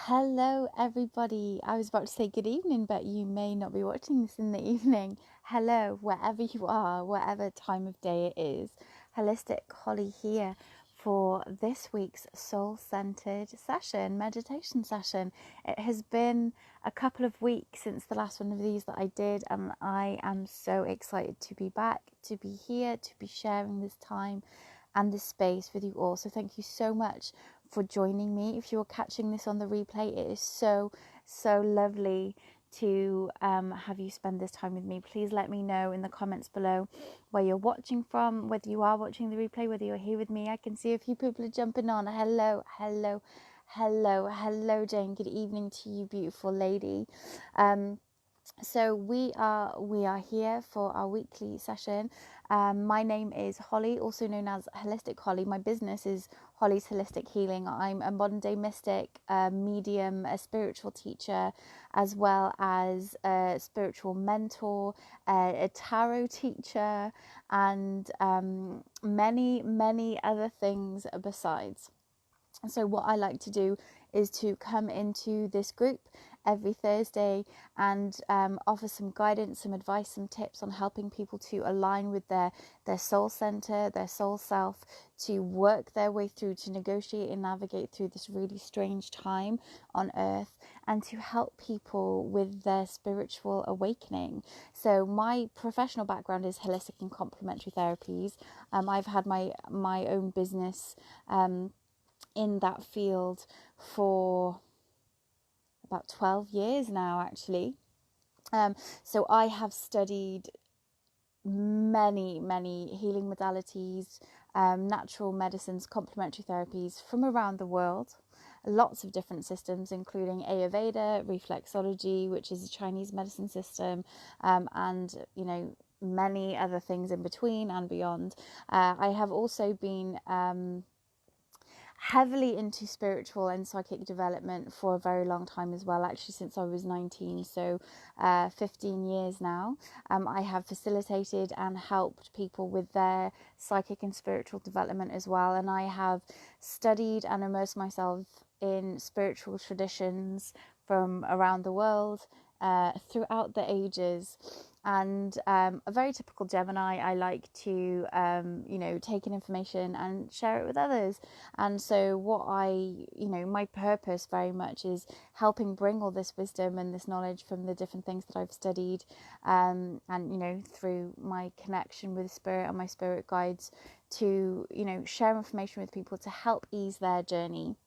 Hello, everybody. I was about to say good evening, but you may not be watching this in the evening. Hello, wherever you are, whatever time of day it is. Holistic Holly here for this week's soul-centered session, meditation session. It has been a couple of weeks since the last one of these that I did, and I am so excited to be back, to be here, to be sharing this time and this space with you all. So thank you so much for joining me. If you're catching this on the replay, it is so lovely to have you spend this time with me. Please let me know in the comments below where you're watching from, whether you are watching the replay, whether you're here with me. I can see a few people are jumping on. Hello, Jane. Good evening to you, beautiful lady. So we are here for our weekly session. My name is Holly, also known as Holistic Holly. My business is Holly's Holistic Healing. I'm a modern day mystic, a medium, a spiritual teacher, as well as a spiritual mentor, a tarot teacher, and many other things besides. So what I like to do is to come into this group every Thursday and offer some guidance, some advice, some tips on helping people to align with their soul center, their soul self, to work their way through, to negotiate and navigate through this really strange time on earth, and to help people with their spiritual awakening. So my professional background is holistic and complementary therapies. I've had my own business in that field for about 12 years now, actually. So I have studied many healing modalities, natural medicines, complementary therapies from around the world. Lots of different systems, including Ayurveda, reflexology, which is a Chinese medicine system, and many other things in between and beyond. I have also been heavily into spiritual and psychic development for a very long time as well, actually since I was 19, so 15 years now. I have facilitated and helped people with their psychic and spiritual development as well, and I have studied and immersed myself in spiritual traditions from around the world throughout the ages. And a very typical Gemini, I like to take in information and share it with others. And so my purpose very much is helping bring all this wisdom and this knowledge from the different things that I've studied, and through my connection with spirit and my spirit guides, to share information with people to help ease their journey,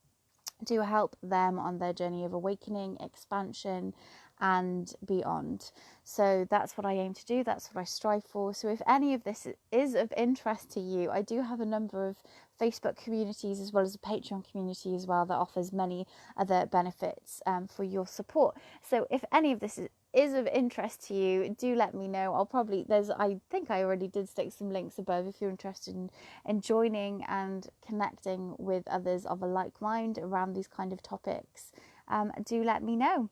to help them on their journey of awakening, expansion, and beyond. So that's what I aim to do, that's what I strive for. So if any of this is of interest to you, I do have a number of Facebook communities as well as a Patreon community as well that offers many other benefits for your support. So if any of this is of interest to you, do let me know. I think I already did stick some links above if you're interested in joining and connecting with others of a like mind around these kind of topics. Do let me know.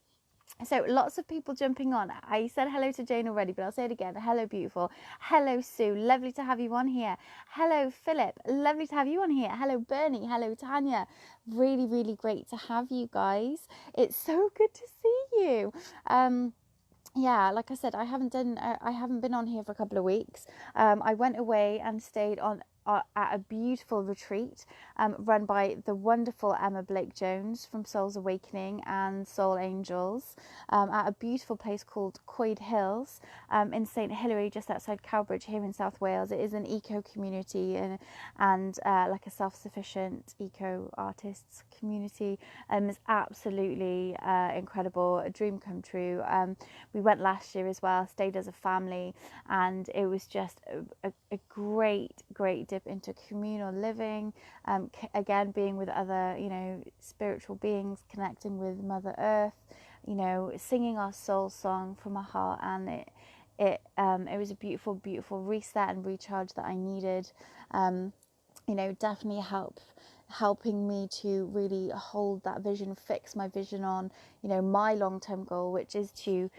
So lots of people jumping on. I said hello to Jane already, but I'll say it again. Hello, beautiful. Hello, Sue. Lovely to have you on here. Hello, Philip. Lovely to have you on here. Hello, Bernie. Hello, Tanya. Really great to have you guys. It's so good to see you. Yeah, like I said, I haven't been on here for a couple of weeks. I went away and stayed at a beautiful retreat run by the wonderful Emma Blake-Jones from Soul's Awakening and Soul Angels, at a beautiful place called Coed Hills in St Hilary, just outside Cowbridge here in South Wales. It is an eco community and like a self-sufficient eco artists community. It's absolutely incredible, a dream come true. We went last year as well, stayed as a family, and it was just a great dip into communal living, again being with other spiritual beings, connecting with Mother Earth, singing our soul song from our heart, and it was a beautiful reset and recharge that I needed. Definitely helping me to really hold that vision, fix my vision on my long-term goal, which is to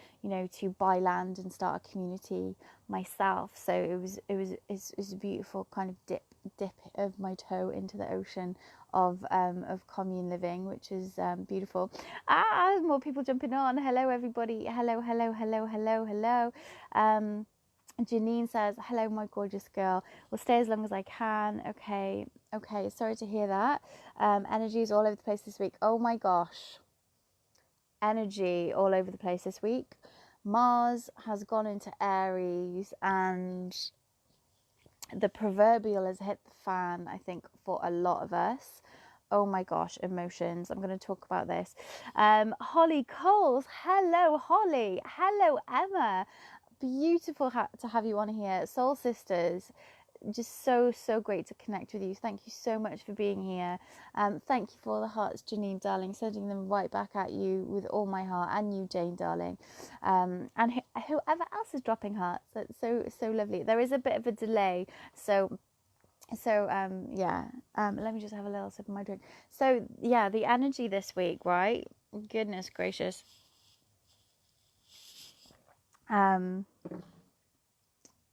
buy land and start a community myself. So it was a beautiful kind of dip of my toe into the ocean of commune living, which is beautiful. More people jumping on. Hello everybody. Hello. Janine says, hello my gorgeous girl, will stay as long as I can. Okay, sorry to hear that. Energy is all over the place this week. Oh my gosh, energy all over the place this week. Mars has gone into Aries, and the proverbial has hit the fan, I think, for a lot of us. Oh my gosh, emotions. I'm going to talk about this. Holly Coles. Hello, Holly. Hello, Emma. Beautiful to have you on here. Soul Sisters. Just so great to connect with you. Thank you so much for being here. Thank you for all the hearts, Janine darling, sending them right back at you with all my heart, and you, Jane darling, and whoever else is dropping hearts. That's so lovely. There is a bit of a delay, so yeah, let me just have a little sip of my drink. So yeah, the energy this week, right? Goodness gracious.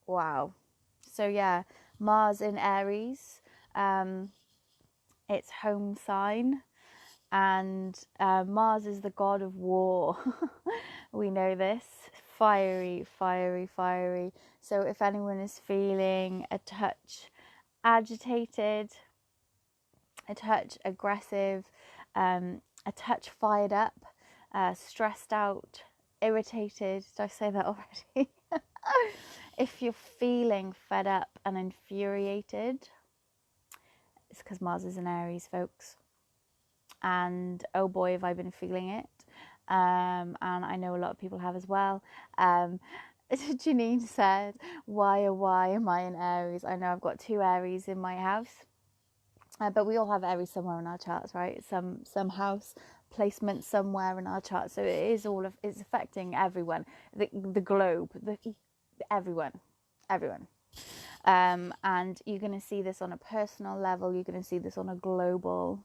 Wow. So yeah, Mars in Aries, its home sign, and Mars is the god of war. We know this. Fiery. So if anyone is feeling a touch agitated, a touch aggressive, a touch fired up, stressed out, irritated, did I say that already? If you're feeling fed up and infuriated, it's because Mars is in Aries, folks. And oh boy, have I been feeling it. And I know a lot of people have as well. Janine said, why am I in Aries? I know I've got 2 Aries in my house. But we all have Aries somewhere in our charts, right? Some house placement somewhere in our chart. So it's affecting everyone, the globe, everyone. And you're going to see this on a personal level. You're going to see this on a global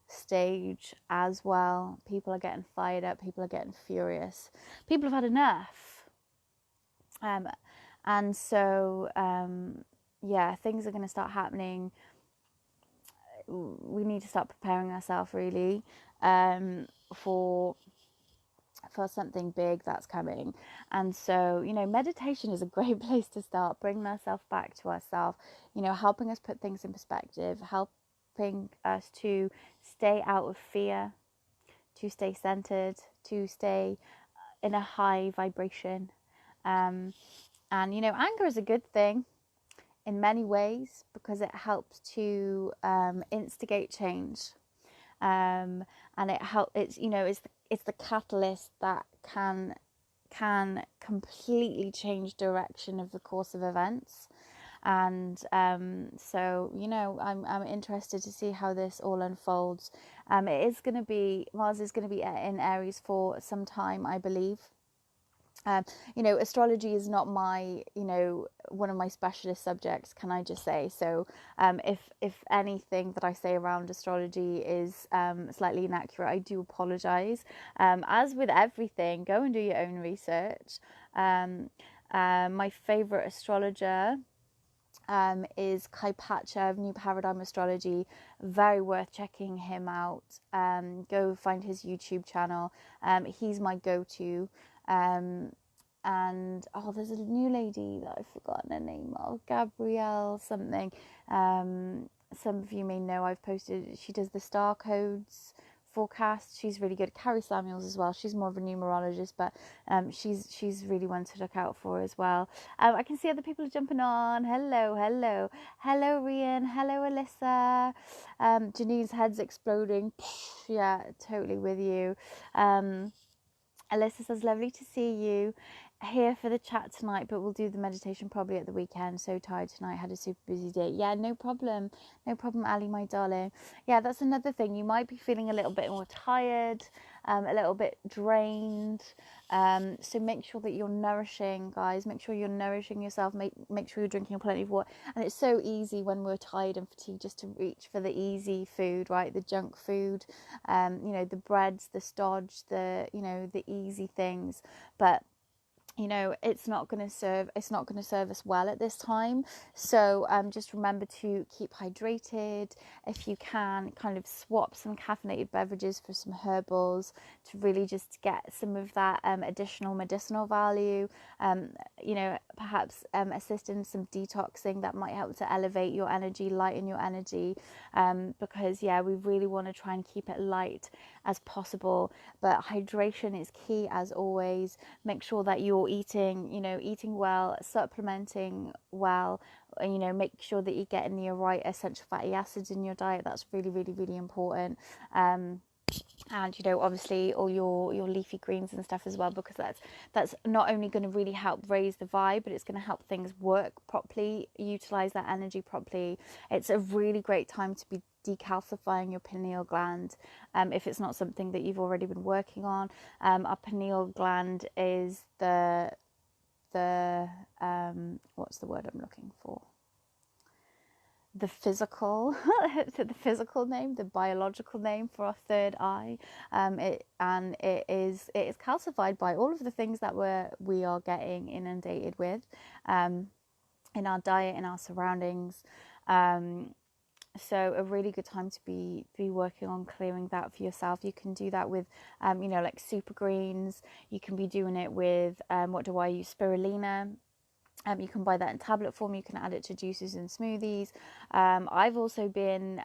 stage as well. People are getting fired up. People are getting furious. People have had enough. And so, yeah, things are going to start happening. We need to start preparing ourselves really for something big that's coming. And so, meditation is a great place to start, bringing ourselves back to ourselves, helping us put things in perspective, helping us to stay out of fear, to stay centered, to stay in a high vibration. And anger is a good thing in many ways because it helps to instigate change. And it's the catalyst that can completely change direction of the course of events. And so I'm interested to see how this all unfolds. Mars is going to be in Aries for some time, I believe. Astrology is not my, one of my specialist subjects, can I just say? So if anything that I say around astrology is slightly inaccurate, I do apologise. As with everything, go and do your own research. My favourite astrologer is Kai Pacha of New Paradigm Astrology. Very worth checking him out. Go find his YouTube channel. He's my go-to. And there's a new lady that I've forgotten her name of, Gabrielle something. Some of you may know I've posted, she does the star codes forecast. She's really good. Carrie Samuels as well. She's more of a numerologist, but she's really one to look out for as well. I can see other people are jumping on. Hello Rian. Hello Alyssa. Janine's head's exploding. Yeah, totally with you. Alyssa says, lovely to see you here for the chat tonight, but we'll do the meditation probably at the weekend. So tired tonight, had a super busy day. Yeah, no problem, Ali, my darling. Yeah, that's another thing. You might be feeling a little bit more tired, a little bit drained. So make sure that you're nourishing, guys. Make sure you're nourishing yourself. Make sure you're drinking plenty of water. And it's so easy when we're tired and fatigued just to reach for the easy food, right? The junk food, the breads, the stodge, the easy things. But you know, it's not going to serve us well at this time. So just remember to keep hydrated. If you can, kind of swap some caffeinated beverages for some herbals to really just get some of that additional medicinal value. You know, perhaps assist in some detoxing that might help to elevate your energy, lighten your energy, because yeah, we really want to try and keep it light as possible. But hydration is key as always. Make sure that you're eating, you know, eating well, supplementing well, and, you know, make sure that you're getting the right essential fatty acids in your diet. That's really, really, really important. And you know, obviously all your leafy greens and stuff as well, because that's not only going to really help raise the vibe, but it's going to help things work properly, utilize that energy properly. It's a really great time to be decalcifying your pineal gland, if it's not something that you've already been working on. Our pineal gland is the what's the word I'm looking for, the physical the physical name, the biological name for our third eye. It is calcified by all of the things that we are getting inundated with, in our diet, in our surroundings. So a really good time to be working on clearing that for yourself. You can do that with you know, like super greens. You can be doing it with what do I use, spirulina. You can buy that in tablet form. You can add it to juices and smoothies. I've also been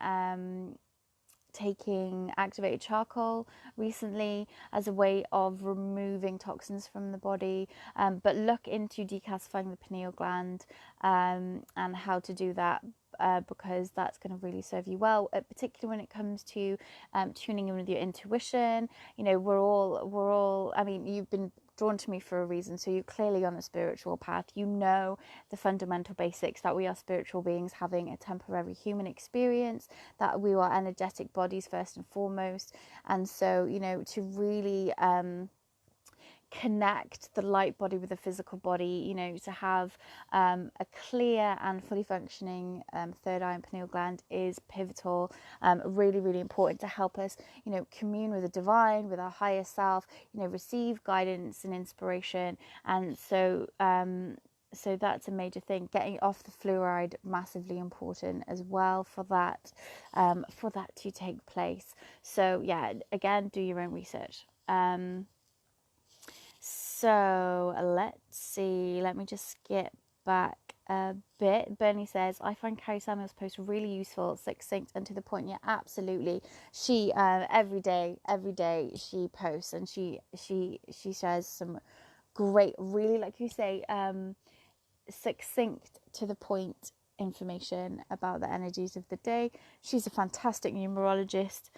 taking activated charcoal recently as a way of removing toxins from the body. But look into decalcifying the pineal gland, and how to do that. Because that's going to really serve you well, particularly when it comes to tuning in with your intuition. You know, we're all. I mean, you've been drawn to me for a reason, so you're clearly on a spiritual path. You know the fundamental basics, that we are spiritual beings having a temporary human experience, that we are energetic bodies first and foremost. And so, you know, to really connect the light body with the physical body, you know, to have a clear and fully functioning third eye and pineal gland is pivotal. Really, really important to help us, you know, commune with the divine, with our higher self, you know, receive guidance and inspiration. And so so that's a major thing. Getting off the fluoride, massively important as well for that to take place. So yeah, again, do your own research. So let's see. Let me just skip back a bit. Bernie says, I find Carrie Samuel's post really useful, succinct, and to the point. Yeah, absolutely. She every day she posts, and she shares some great, really, like you say, succinct, to the point information about the energies of the day. She's a fantastic numerologist.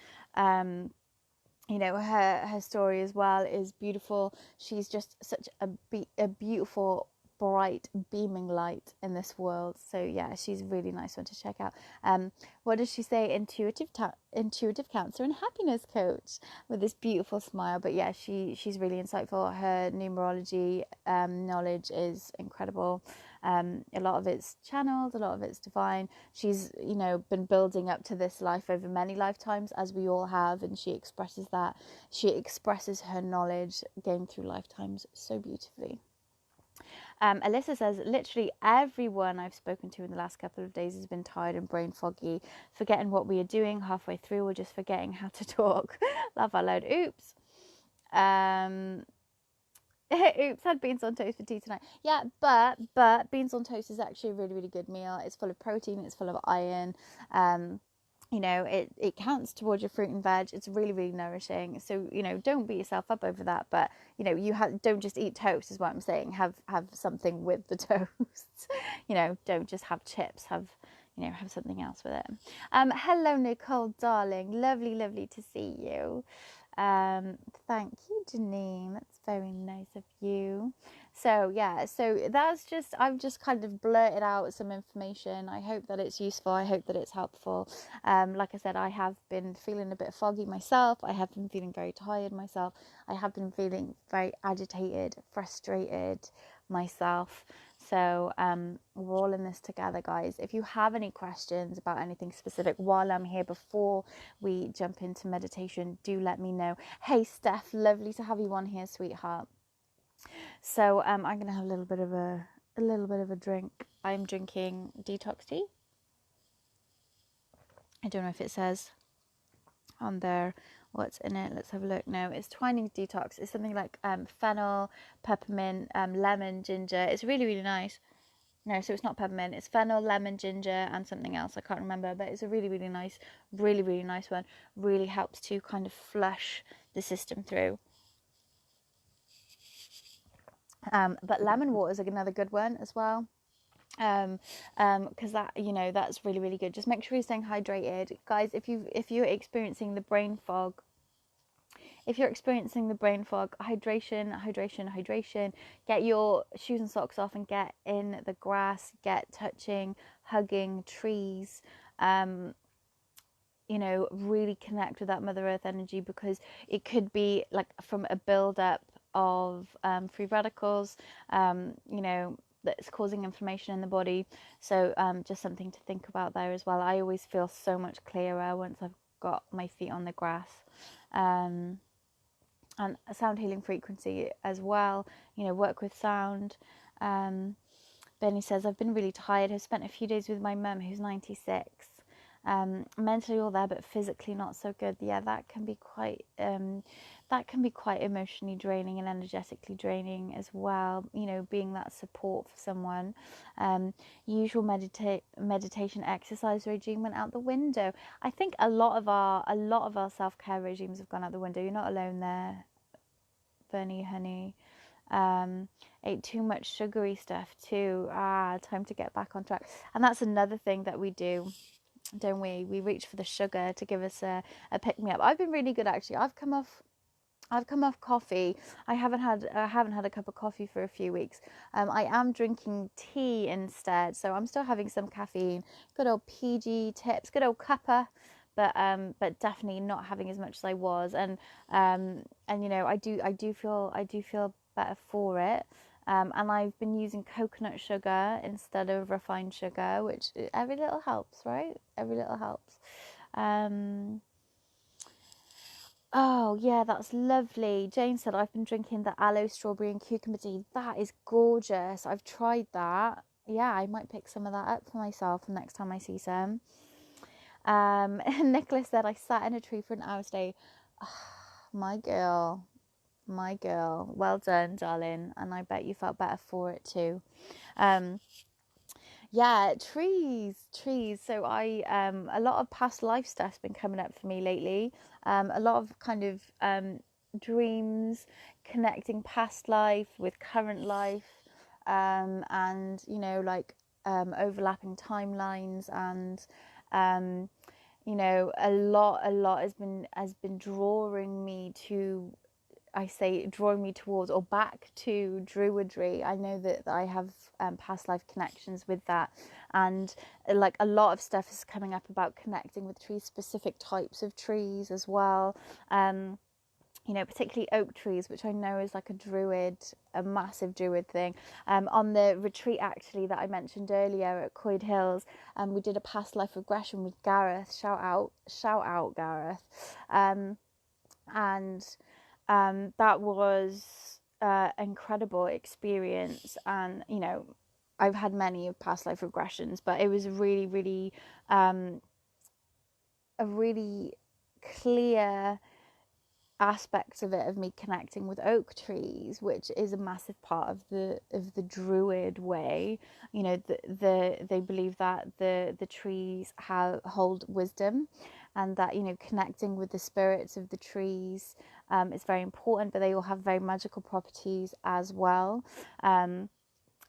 You know, her story as well is beautiful. She's just such a beautiful, bright, beaming light in this world. So yeah, she's a really nice one to check out. What does she say? Intuitive counselor and happiness coach, with this beautiful smile. But yeah, she's really insightful. Her numerology knowledge is incredible. A lot of it's channeled, a lot of it's divine. She's, you know, been building up to this life over many lifetimes, as we all have, and she expresses that. She expresses her knowledge gained through lifetimes so beautifully. Alyssa says, literally everyone I've spoken to in the last couple of days has been tired and brain foggy, forgetting what we are doing halfway through, or just forgetting how to talk. Laugh out loud. Oops. Oops, had beans on toast for tea tonight. Yeah, but beans on toast is actually a really, really good meal. It's full of protein, it's full of iron. You know, it counts towards your fruit and veg. It's really, really nourishing. So, you know, don't beat yourself up over that. But, you know, don't just eat toast is what I'm saying. Have something with the toast. You know, don't just have chips. Have something else with it. Hello, Nicole, darling. Lovely, lovely to see you. Thank you, Janine. That's very nice of you. So yeah, so I've just kind of blurted out some information. I hope that it's useful. I hope that it's helpful. Like I said, I have been feeling a bit foggy myself. I have been feeling very tired myself. I have been feeling very agitated, frustrated myself. So we're all in this together, guys. If you have any questions about anything specific while I'm here before we jump into meditation, do let me know. Hey, Steph, lovely to have you on here, sweetheart. So I'm gonna have a little bit of a drink. I'm drinking detox tea. I don't know if it says on there what's in it. Let's have a look. No, it's Twinings Detox. It's something like fennel, peppermint, lemon, ginger. It's really, really nice. No, so it's not peppermint. It's fennel, lemon, ginger, and something else. I can't remember, but it's a really, really, really nice one. Really helps to kind of flush the system through. But lemon water is another good one as well. Because that, that's really, really good. Just make sure you're staying hydrated, guys. If you're experiencing the brain fog, hydration. Get your shoes and socks off and get in the grass. Get touching, hugging trees. Really connect with that Mother Earth energy, because it could be like from a build up of free radicals, that's causing inflammation in the body. So just something to think about there as well. I always feel so much clearer once I've got my feet on the grass. And a sound healing frequency as well, work with sound. Benny says, I've been really tired. I've spent a few days with my mum, who's 96. Mentally all there, but physically not so good. Yeah, that can be quite emotionally draining and energetically draining as well. Being that support for someone. Usual meditation exercise regime went out the window. I think a lot of our self-care regimes have gone out the window. You're not alone there, Bernie, honey. Ate too much sugary stuff too. Time to get back on track. And that's another thing that we do, don't we? We reach for the sugar to give us a pick me up. I've been really good, actually. I've come off coffee. I haven't had a cup of coffee for a few weeks. I am drinking tea instead, so I'm still having some caffeine. Good old PG tips, good old cuppa, but definitely not having as much as I was. And I do feel better for it. And I've been using coconut sugar instead of refined sugar, which every little helps, right? Every little helps. Oh, yeah, that's lovely. Jane said, I've been drinking the aloe, strawberry, and cucumber tea. That is gorgeous. I've tried that. Yeah, I might pick some of that up for myself the next time I see some. Nicholas said, I sat in a tree for an hour today. My girl. Well done, darling. And I bet you felt better for it too. Yeah, trees. So I a lot of past life stuff's been coming up for me lately. A lot of kind of dreams connecting past life with current life, and overlapping timelines, and a lot has been drawing me to, drawing me towards or back to druidry. I know that I have past life connections with that, and like a lot of stuff is coming up about connecting with trees, specific types of trees as well. Particularly oak trees, which I know is like a massive druid thing. On the retreat actually that I mentioned earlier at Coed Hills, we did a past life regression with Gareth. Shout out, Gareth. And that was incredible experience. And I've had many past life regressions, but it was really, really a really clear aspects of it, of me connecting with oak trees, which is a massive part of the druid way. They believe that the trees hold wisdom, and that connecting with the spirits of the trees is very important, but they all have very magical properties as well.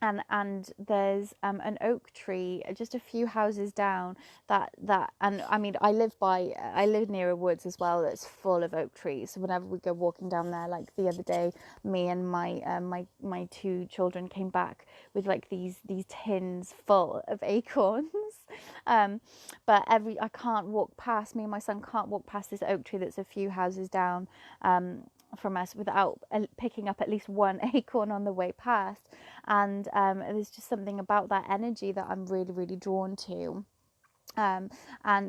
And there's an oak tree just a few houses down, and I mean, I live near a woods as well that's full of oak trees. So whenever we go walking down there, like the other day, me and my two children came back with like these tins full of acorns. But I can't walk past, me and my son can't walk past this oak tree that's a few houses down from us without picking up at least one acorn on the way past. And there's just something about that energy that I'm really, really drawn to. And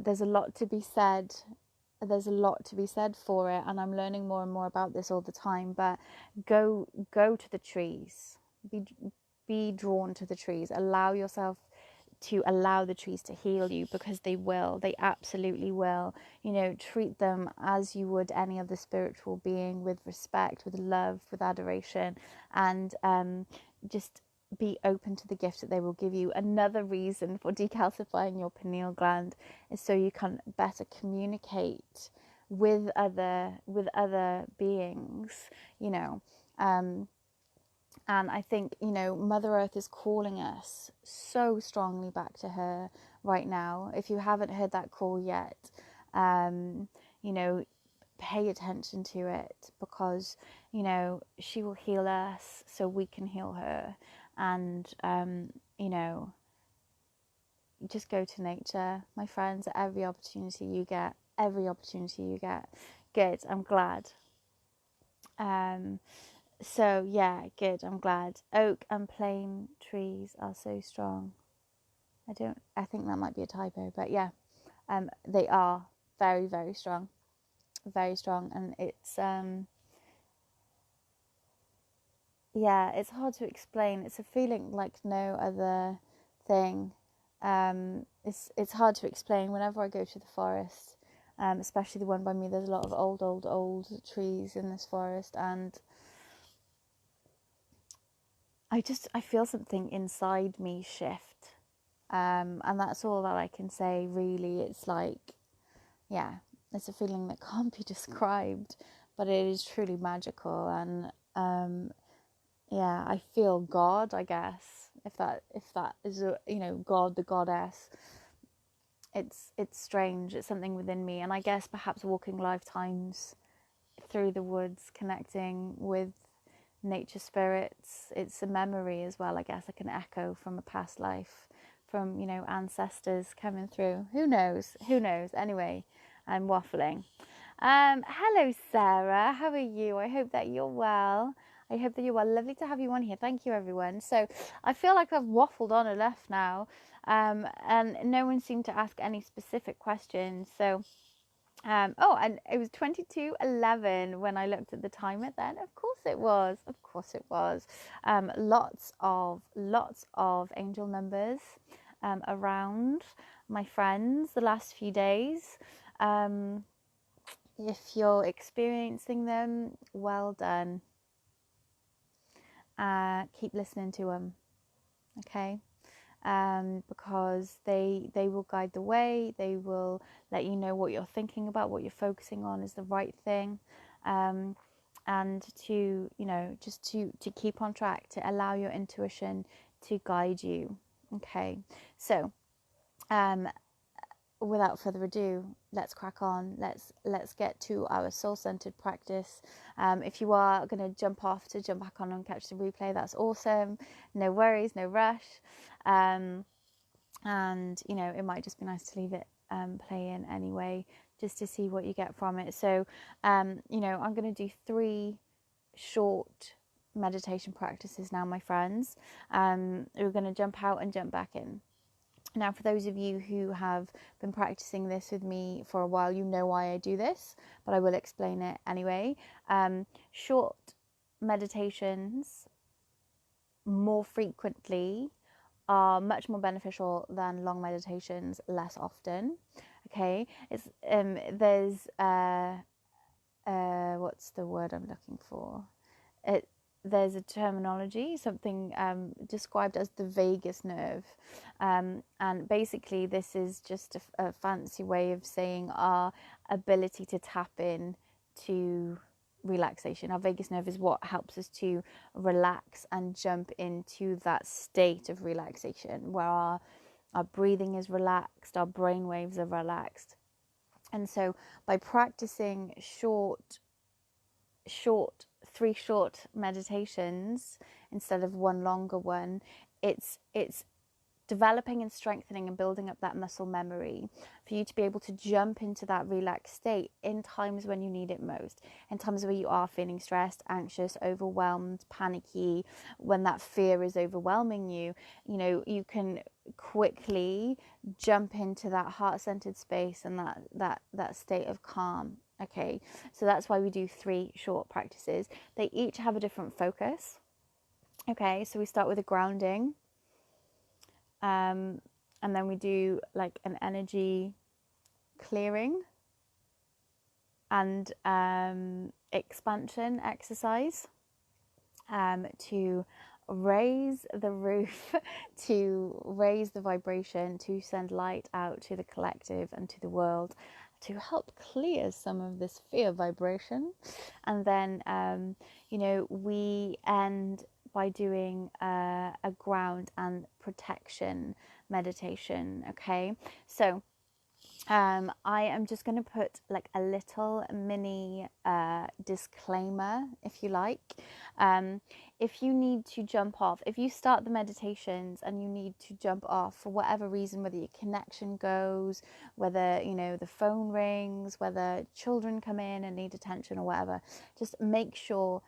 there's a lot to be said there's a lot to be said for it, and I'm learning more and more about this all the time. But go to the trees, be drawn to the trees, allow yourself to allow the trees to heal you, because they absolutely will. Treat them as you would any other spiritual being, with respect, with love, with adoration, and just be open to the gift that they will give you. Another reason for decalcifying your pineal gland is so you can better communicate with other beings, and I think, Mother Earth is calling us so strongly back to her right now. If you haven't heard that call yet, pay attention to it, because, she will heal us so we can heal her. And, just go to nature, my friends, at every opportunity you get. Good, I'm glad. So yeah, good, I'm glad. Oak and plane trees are so strong. I think that might be a typo, but yeah, they are very, very strong. Very strong. And it's it's hard to explain. It's a feeling like no other thing. It's hard to explain. Whenever I go to the forest, especially the one by me, there's a lot of old trees in this forest, and I feel something inside me shift, and that's all that I can say, really. It's like, yeah, it's a feeling that can't be described, but it is truly magical. And I feel God, I guess, if that is God, the goddess. It's strange. It's something within me, and I guess perhaps walking lifetimes through the woods, connecting with nature spirits, it's a memory as well, I guess, like an echo from a past life, from ancestors coming through. Who knows Anyway, I'm waffling. Hello Sarah, how are you? I hope that you're well. Lovely to have you on here. Thank you, everyone. So I feel like I've waffled on enough now, and no one seemed to ask any specific questions. So and it was 22:11 when I looked at the timer then. Of course it was. Lots of angel numbers around, my friends, the last few days. If you're experiencing them, well done. Keep listening to them, okay? Because they will guide the way. They will let you know what you're thinking about, what you're focusing on is the right thing, and to just to keep on track, to allow your intuition to guide you. Okay, so without further ado, let's crack on. Let's get to our soul-centered practice. If you are going to jump back on and catch the replay, that's awesome. No worries, no rush. And it might just be nice to leave it playing anyway, just to see what you get from it. So I'm going to do 3 short meditation practices now, my friends. We're going to jump out and jump back in. Now, for those of you who have been practicing this with me for a while, you know why I do this, but I will explain it anyway. Short meditations more frequently are much more beneficial than long meditations less often. Okay, it's there's what's the word I'm looking for? There's a terminology, something described as the vagus nerve, and basically this is just a fancy way of saying our ability to tap in to relaxation. Our vagus nerve is what helps us to relax and jump into that state of relaxation, where our breathing is relaxed, our brain waves are relaxed. And so by practicing 3 short meditations instead of one longer one, it's developing and strengthening and building up that muscle memory for you to be able to jump into that relaxed state in times when you need it most, in times where you are feeling stressed, anxious, overwhelmed, panicky, when that fear is overwhelming you. You know, you can quickly jump into that heart-centered space and that state of calm. Okay, so that's why we do 3 short practices. They each have a different focus. Okay, so we start with a grounding, and then we do like an energy clearing and expansion exercise to raise the roof, to raise the vibration, to send light out to the collective and to the world, to help clear some of this fear vibration. And then, you know, we end by doing a ground and protection meditation. Okay, so I am just going to put like a little mini disclaimer, if you like. If you need to jump off, if you start the meditations and you need to jump off for whatever reason, whether your connection goes, whether, you know, the phone rings, whether children come in and need attention or whatever, just make sure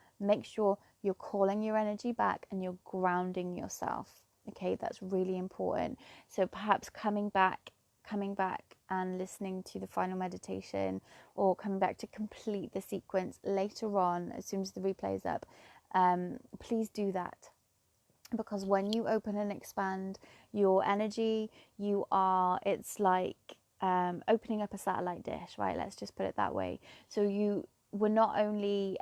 you're calling your energy back and you're grounding yourself. Okay, that's really important. So perhaps coming back and listening to the final meditation, or coming back to complete the sequence later on as soon as the replay is up, please do that, because when you open and expand your energy, it's like opening up a satellite dish, right? Let's just put it that way. So we're not only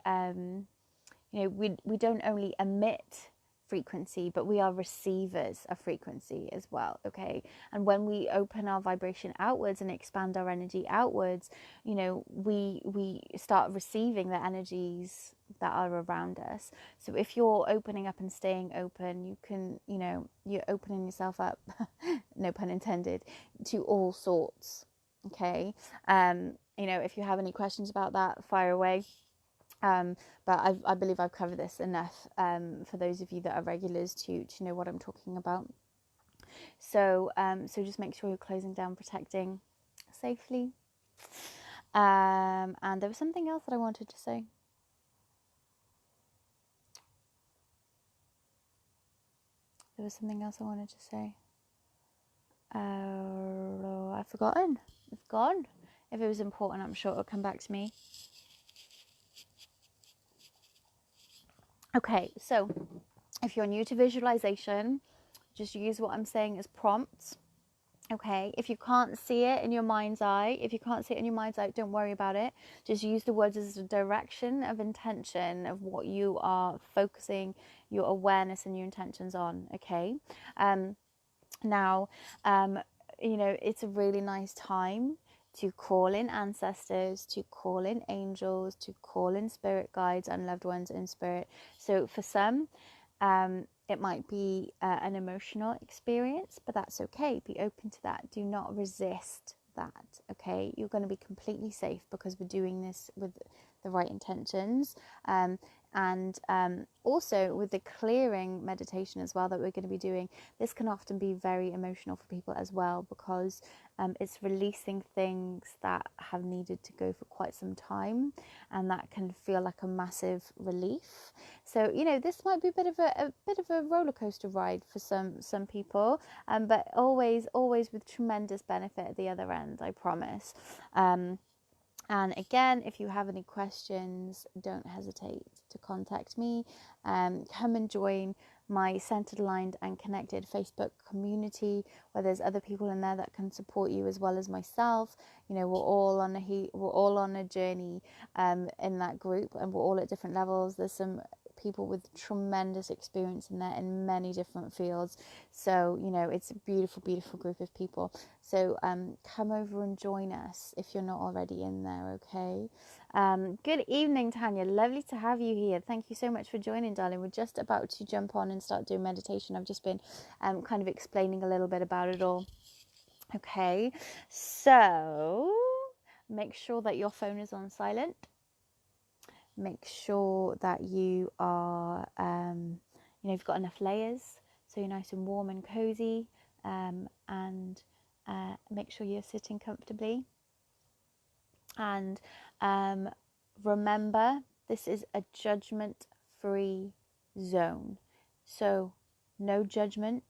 we don't only emit frequency, but we are receivers of frequency as well. Okay, and when we open our vibration outwards and expand our energy outwards, you know, we start receiving the energies that are around us. So if you're opening up and staying open, you can, you know, you're opening yourself up no pun intended, to all sorts. Okay, you know, if you have any questions about that, fire away. But I believe I've covered this enough for those of you that are regulars to know what I'm talking about. So just make sure you're closing down, protecting safely. And there was something else that I wanted to say. I've forgotten. It's gone. If it was important, I'm sure it'll come back to me. Okay, so if you're new to visualization, just use what I'm saying as prompts. Okay, if you can't see it in your mind's eye, don't worry about it. Just use the words as a direction of intention of what you are focusing your awareness and your intentions on. Okay, now, you know, it's a really nice time to call in ancestors, to call in angels, to call in spirit guides and loved ones in spirit. So for some, it might be an emotional experience, but that's okay. Be open to that. Do not resist that. Okay, you're going to be completely safe because we're doing this with the right intentions. And also with the clearing meditation as well that we're going to be doing, this can often be very emotional for people as well, because it's releasing things that have needed to go for quite some time, and that can feel like a massive relief. So, you know, this might be a bit of a roller coaster ride for some people, but always with tremendous benefit at the other end, I promise. And again, if you have any questions, don't hesitate to contact me. Come and join my Centered, Aligned and Connected Facebook community, where there's other people in there that can support you as well as myself. You know, we're all on a journey in that group, and we're all at different levels. There's some people with tremendous experience in there in many different fields. So, you know, it's a beautiful, beautiful group of people. So come over and join us if you're not already in there, okay? Good evening, Tanya. Lovely to have you here. Thank you so much for joining, darling. We're just about to jump on and start doing meditation. I've just been kind of explaining a little bit about it all. Okay, so make sure that your phone is on silent. Make sure that you are, you've got enough layers, so you're nice and warm and cozy. and make sure you're sitting comfortably. And remember, this is a judgment-free zone. So no judgment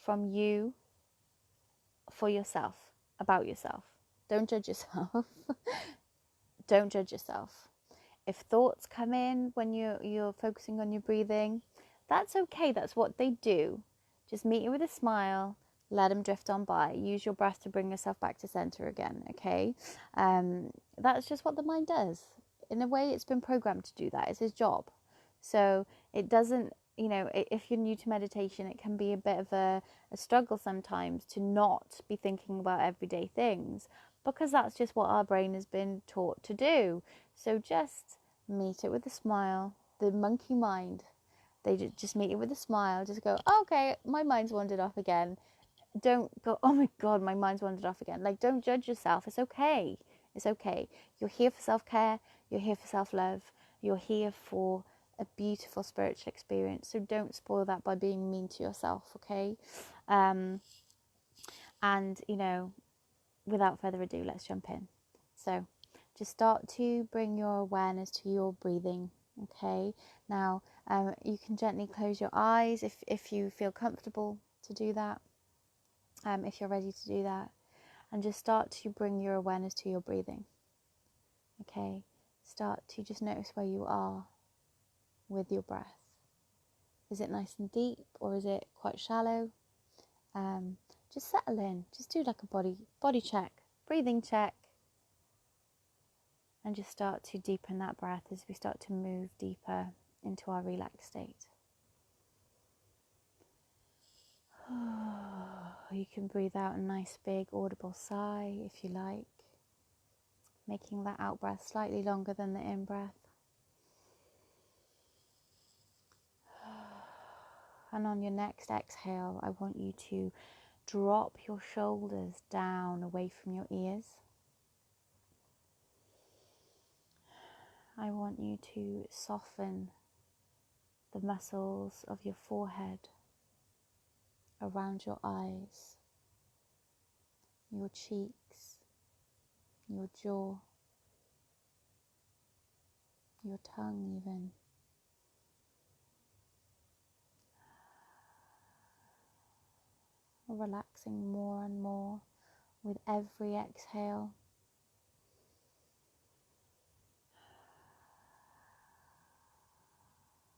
from you for yourself, about yourself. Don't judge yourself. Don't judge yourself. If thoughts come in when you're focusing on your breathing, that's okay. That's what they do. Just meet it with a smile. Let them drift on by. Use your breath to bring yourself back to center again, okay? That's just what the mind does. In a way, it's been programmed to do that. It's his job. So it doesn't, if you're new to meditation, it can be a bit of a struggle sometimes to not be thinking about everyday things, because that's just what our brain has been taught to do. So just meet it with a smile. The monkey mind, they just meet it with a smile. Just go, oh, okay, my mind's wandered off again. Don't go, oh my God, my mind's wandered off again. Like, don't judge yourself. It's okay. It's okay. You're here for self-care. You're here for self-love. You're here for a beautiful spiritual experience. So don't spoil that by being mean to yourself, okay? And, without further ado, let's jump in. So just start to bring your awareness to your breathing, okay? Now, you can gently close your eyes if you feel comfortable to do that, if you're ready to do that. And just start to bring your awareness to your breathing, okay? Start to just notice where you are with your breath. Is it nice and deep, or is it quite shallow? Just settle in. Just do like a body check, breathing check. And just start to deepen that breath as we start to move deeper into our relaxed state. You can breathe out a nice big audible sigh if you like, making that out breath slightly longer than the in breath. And on your next exhale, I want you to drop your shoulders down away from your ears. I want you to soften the muscles of your forehead, around your eyes, your cheeks, your jaw, your tongue even. Relaxing more and more with every exhale.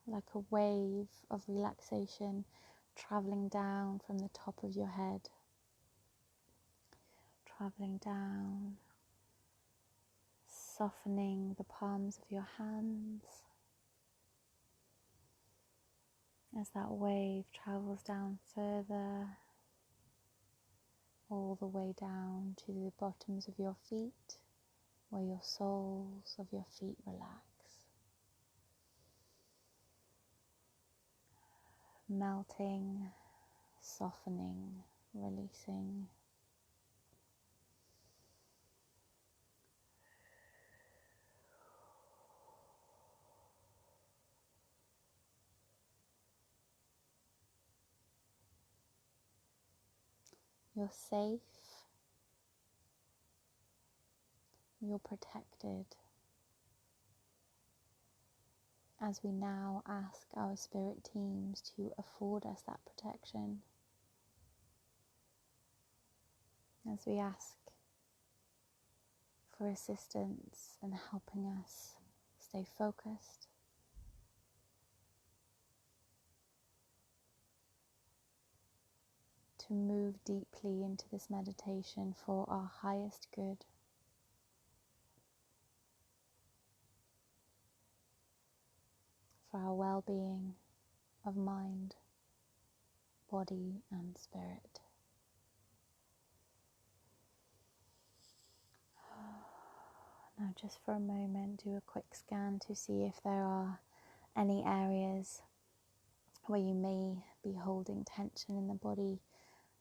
Like a wave of relaxation traveling down from the top of your head, traveling down, softening the palms of your hands as that wave travels down further, all the way down to the bottoms of your feet, where your soles of your feet relax. Melting, softening, releasing. You're safe. You're protected. As we now ask our spirit teams to afford us that protection. As we ask for assistance and helping us stay focused. To move deeply into this meditation for our highest good. For our well-being of mind, body and spirit. Now just for a moment, do a quick scan to see if there are any areas where you may be holding tension in the body,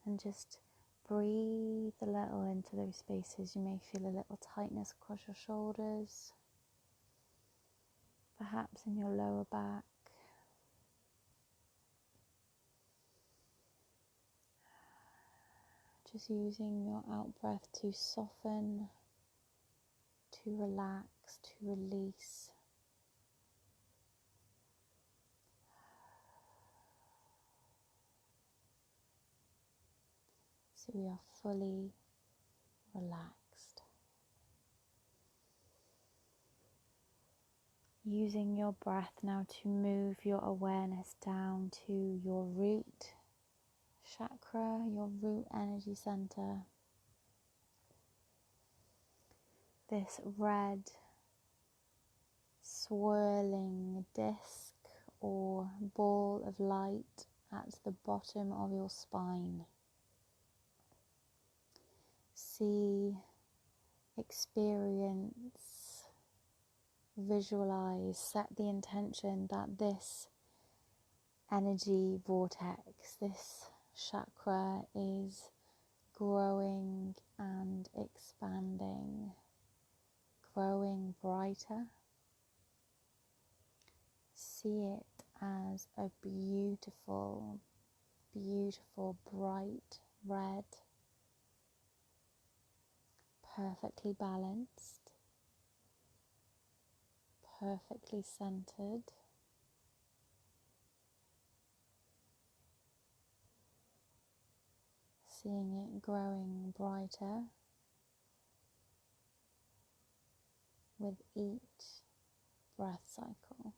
and just breathe a little into those spaces. You may feel a little tightness across your shoulders, perhaps in your lower back. Just using your out breath to soften, to relax, to release. So we are fully relaxed. Using your breath now to move your awareness down to your root chakra, your root energy center. This red swirling disc or ball of light at the bottom of your spine. See, experience, visualize, set the intention that this energy vortex, this chakra is growing and expanding, growing brighter. See it as a beautiful, beautiful, bright red, perfectly balanced, perfectly centered. Seeing it growing brighter with each breath cycle.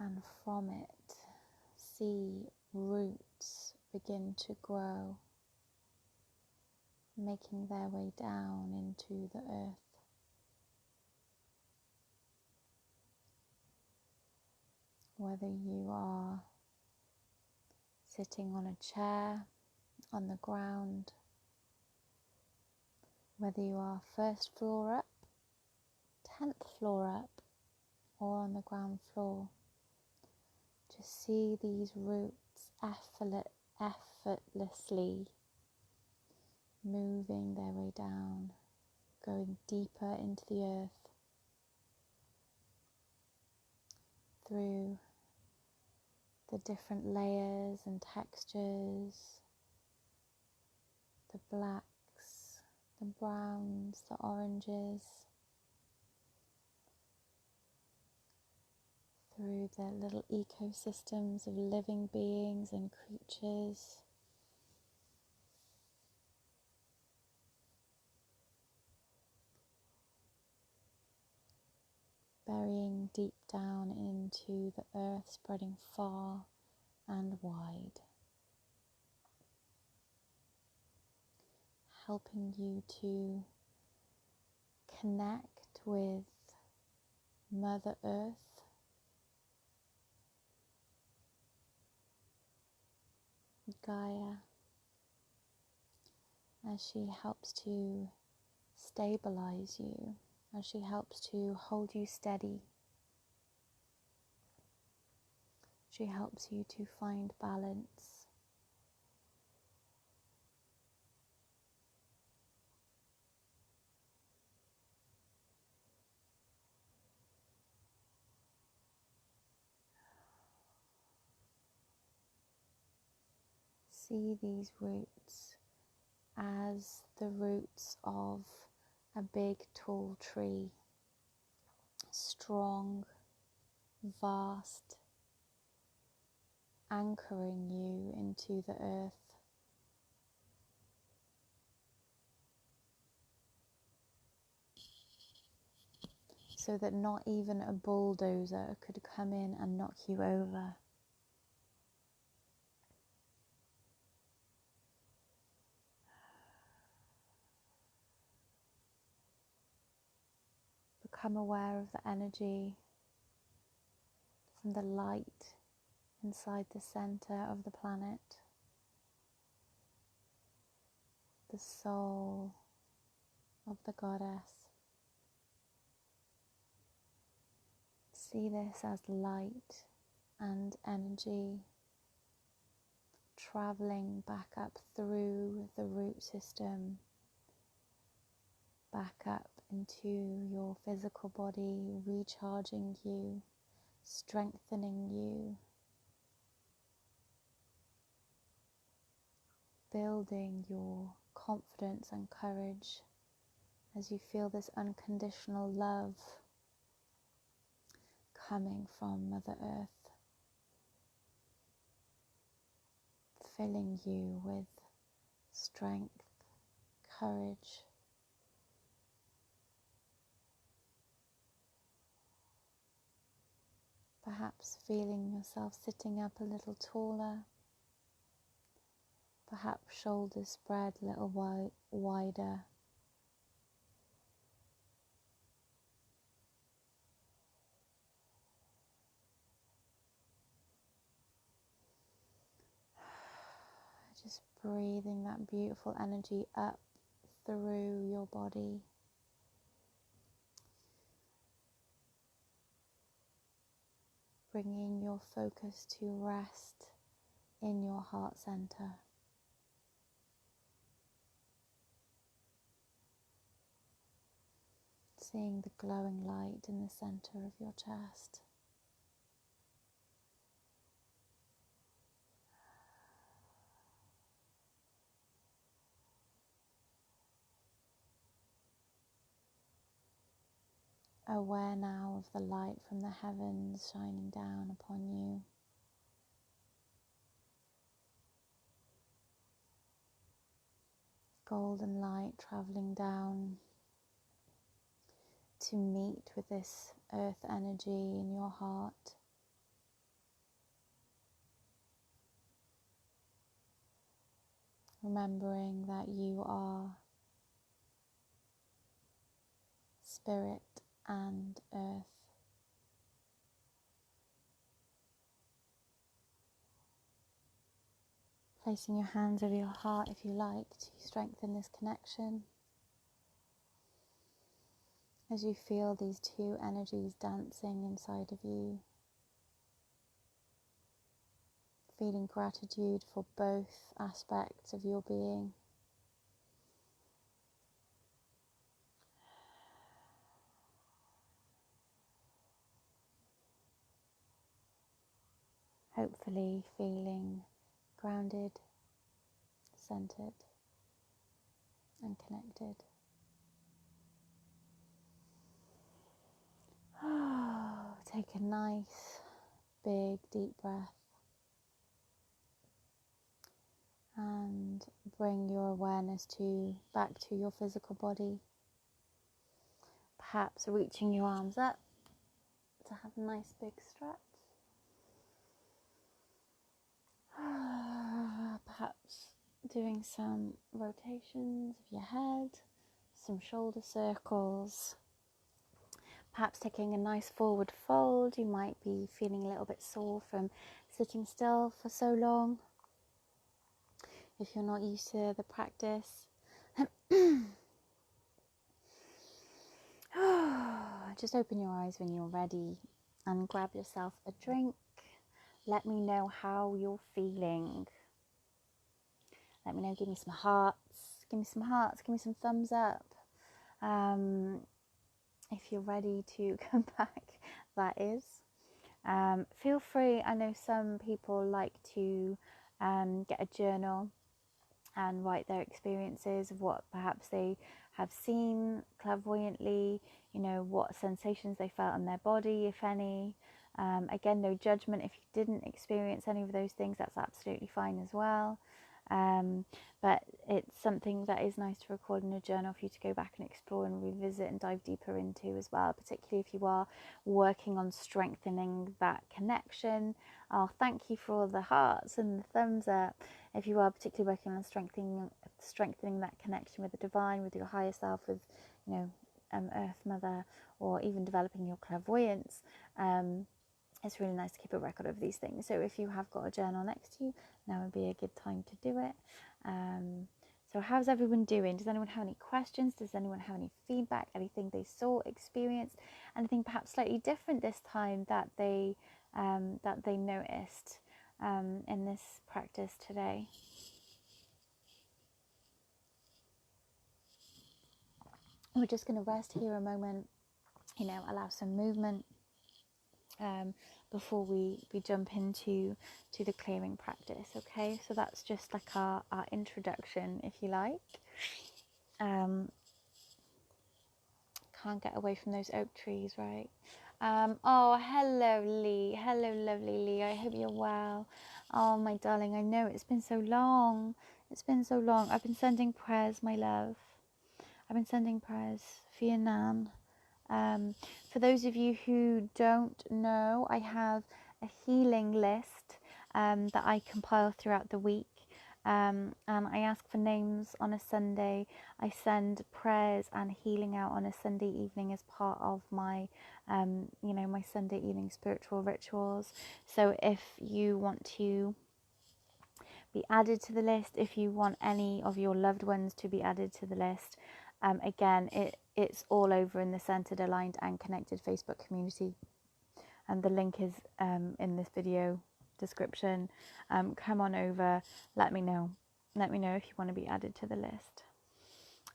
And from it, see roots begin to grow, making their way down into the earth. Whether you are sitting on a chair, on the ground, whether you are first floor up, 10th floor up, or on the ground floor, just see these roots effortlessly moving their way down, going deeper into the earth, through the different layers and textures, the blacks, the browns, the oranges, through the little ecosystems of living beings and creatures. Burying deep down into the earth, spreading far and wide, helping you to connect with Mother Earth, Gaia, as she helps to stabilize you, as she helps to hold you steady. She helps you to find balance. See these roots as the roots of a big tall tree, strong, vast, anchoring you into the earth. So that not even a bulldozer could come in and knock you over. Become aware of the energy from the light inside the center of the planet, the soul of the goddess. See this as light and energy traveling back up through the root system, back up into your physical body, recharging you, strengthening you, building your confidence and courage as you feel this unconditional love coming from Mother Earth, filling you with strength, courage. Perhaps feeling yourself sitting up a little taller, perhaps shoulders spread a little wider. Just breathing that beautiful energy up through your body. Bringing your focus to rest in your heart center. Seeing the glowing light in the center of your chest. Aware now of the light from the heavens shining down upon you. Golden light traveling down to meet with this earth energy in your heart. Remembering that you are spirit and earth. Placing your hands over your heart if you like to strengthen this connection. As you feel these two energies dancing inside of you. Feeling gratitude for both aspects of your being. Hopefully feeling grounded, centered, and connected. Take a nice, big, deep breath. And bring your awareness back to your physical body. Perhaps reaching your arms up to have a nice big stretch. Perhaps doing some rotations of your head, some shoulder circles. Perhaps taking a nice forward fold. You might be feeling a little bit sore from sitting still for so long. If you're not used to the practice. Just open your eyes when you're ready and grab yourself a drink. Let me know how you're feeling. Let me know, give me some hearts, give me some thumbs up. If you're ready to come back, that is. Feel free, I know some people like to get a journal and write their experiences of what perhaps they have seen clairvoyantly, what sensations they felt in their body, if any. Again, no judgment. If you didn't experience any of those things, that's absolutely fine as well. But it's something that is nice to record in a journal for you to go back and explore and revisit and dive deeper into as well, particularly if you are working on strengthening that connection. I'll thank you for all the hearts and the thumbs up. If you are particularly working on strengthening that connection with the divine, with your higher self, with Earth Mother, or even developing your clairvoyance, it's really nice to keep a record of these things. So if you have got a journal next to you, now would be a good time to do it. So how's everyone doing? Does anyone have any questions? Does anyone have any feedback? Anything they saw, experienced? Anything perhaps slightly different this time that they noticed in this practice today? We're just going to rest here a moment, allow some movement. before we jump into the clearing practice. Okay, so that's just like our introduction, if you like. Can't get away from those oak trees, right? Oh, hello, Lee. Hello, lovely Lee. I hope you're well. Oh, my darling, I know it's been so long. It's been so long. I've been sending prayers, my love. I've been sending prayers for your nan. For those of you who don't know, I have a healing list that I compile throughout the week. And I ask for names on a Sunday. I send prayers and healing out on a Sunday evening as part of my, my Sunday evening spiritual rituals. So if you want to be added to the list, if you want any of your loved ones to be added to the list, again, it's all over in the Centered, Aligned and Connected Facebook community. And the link is in this video description. Come on over, let me know if you want to be added to the list.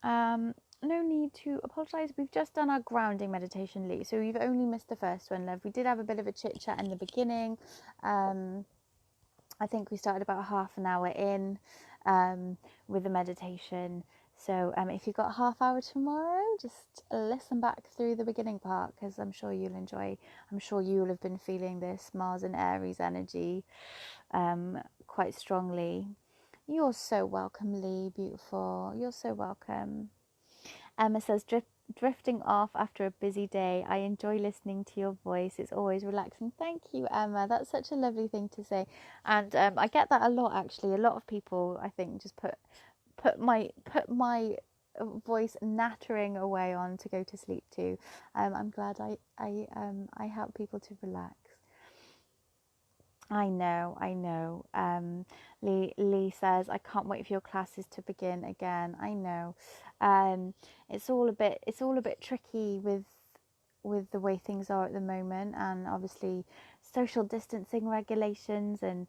No need to apologise. We've just done our grounding meditation, Lee, so you've only missed the first one, love. We did have a bit of a chit chat in the beginning. I think we started about half an hour in with the meditation. So if you've got a half hour tomorrow, just listen back through the beginning part, because I'm sure you'll enjoy. I'm sure you'll have been feeling this Mars and Aries energy quite strongly. You're so welcome, Lee. Beautiful. You're so welcome. Emma says, drifting off after a busy day. I enjoy listening to your voice. It's always relaxing. Thank you, Emma. That's such a lovely thing to say. And I get that a lot, actually. A lot of people, I think, just put my voice nattering away on to go to sleep to. I'm glad I help people to relax. I know. Lee says, I can't wait for your classes to begin again. I know. It's all a bit tricky with the way things are at the moment, and obviously social distancing regulations, and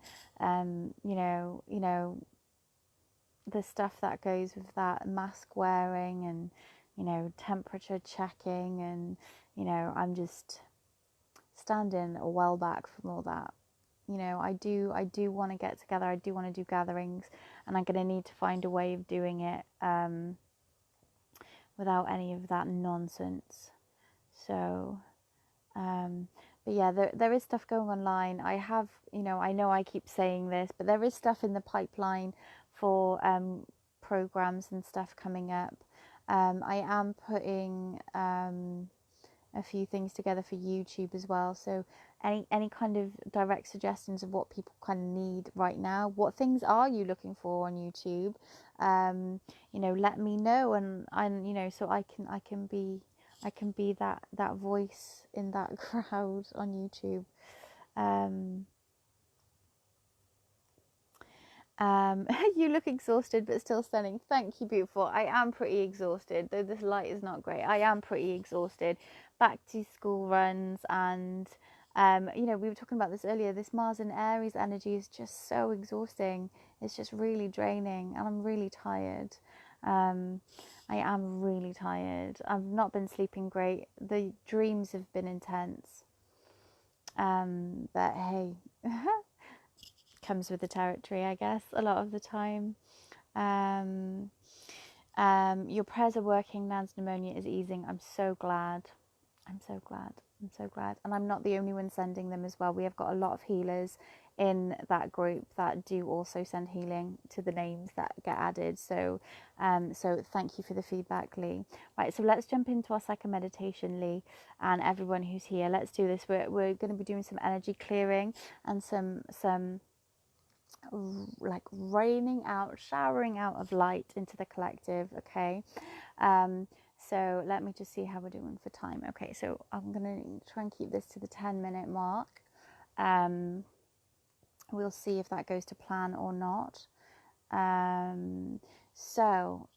the stuff that goes with that, mask wearing, and temperature checking, and I'm just standing well back from all that. I do want to get together. I do want to do gatherings, and I'm going to need to find a way of doing it without any of that nonsense. So, but yeah, there is stuff going online. I have, I know I keep saying this, but there is stuff in the pipeline for programs and stuff coming up. I am putting a few things together for YouTube as well. So any kind of direct suggestions of what people kind of need right now, what things are you looking for on YouTube? Let me know, and so I can be that voice in that crowd on YouTube. You look exhausted but still stunning. Thank you, beautiful. I am pretty exhausted, though this light is not great. I am pretty exhausted. Back to school runs, and we were talking about this earlier. This Mars and Aries energy is just so exhausting. It's just really draining, and I'm really tired. I am really tired. I've not been sleeping great. The dreams have been intense. But hey, comes with the territory, I guess, a lot of the time. Your prayers are working. Nan's pneumonia is easing. I'm so glad. And I'm not the only one sending them as well. We have got a lot of healers in that group that do also send healing to the names that get added. So thank you for the feedback, Lee. Right, so let's jump into our second meditation, Lee, and everyone who's here. Let's do this. We're going to be doing some energy clearing and some like showering out of light into the collective. Okay, so let me just see how we're doing for time. Okay, so I'm gonna try and keep this to the 10-minute mark. We'll see if that goes to plan or not. So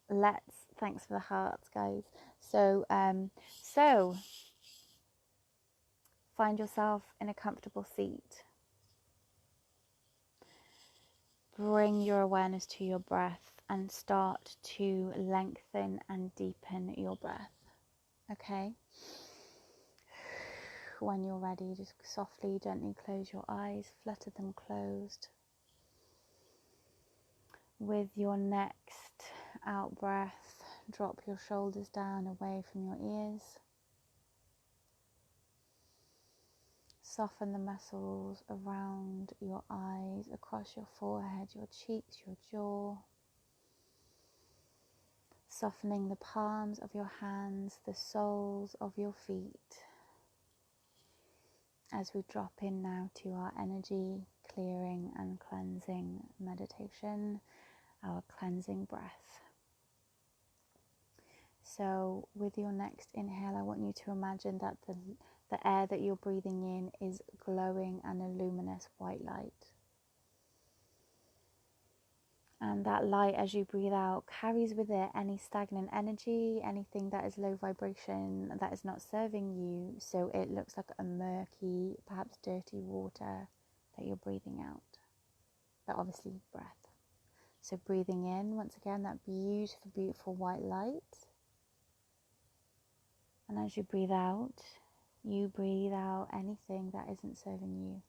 thanks for the hearts, guys. So find yourself in a comfortable seat. Bring your awareness to your breath and start to lengthen and deepen your breath. Okay? when you're ready, just softly, gently close your eyes, flutter them closed. With your next out breath, drop your shoulders down away from your ears. Soften the muscles around your eyes, across your forehead, your cheeks, your jaw. Softening the palms of your hands, the soles of your feet. As we drop in now to our energy clearing and cleansing meditation, our cleansing breath. So with your next inhale, I want you to imagine that the air that you're breathing in is glowing and a luminous white light. And that light, as you breathe out, carries with it any stagnant energy, anything that is low vibration, that is not serving you. So it looks like a murky, perhaps dirty water that you're breathing out. But obviously breath. So breathing in, once again, that beautiful, beautiful white light. And as you breathe out anything that isn't serving you.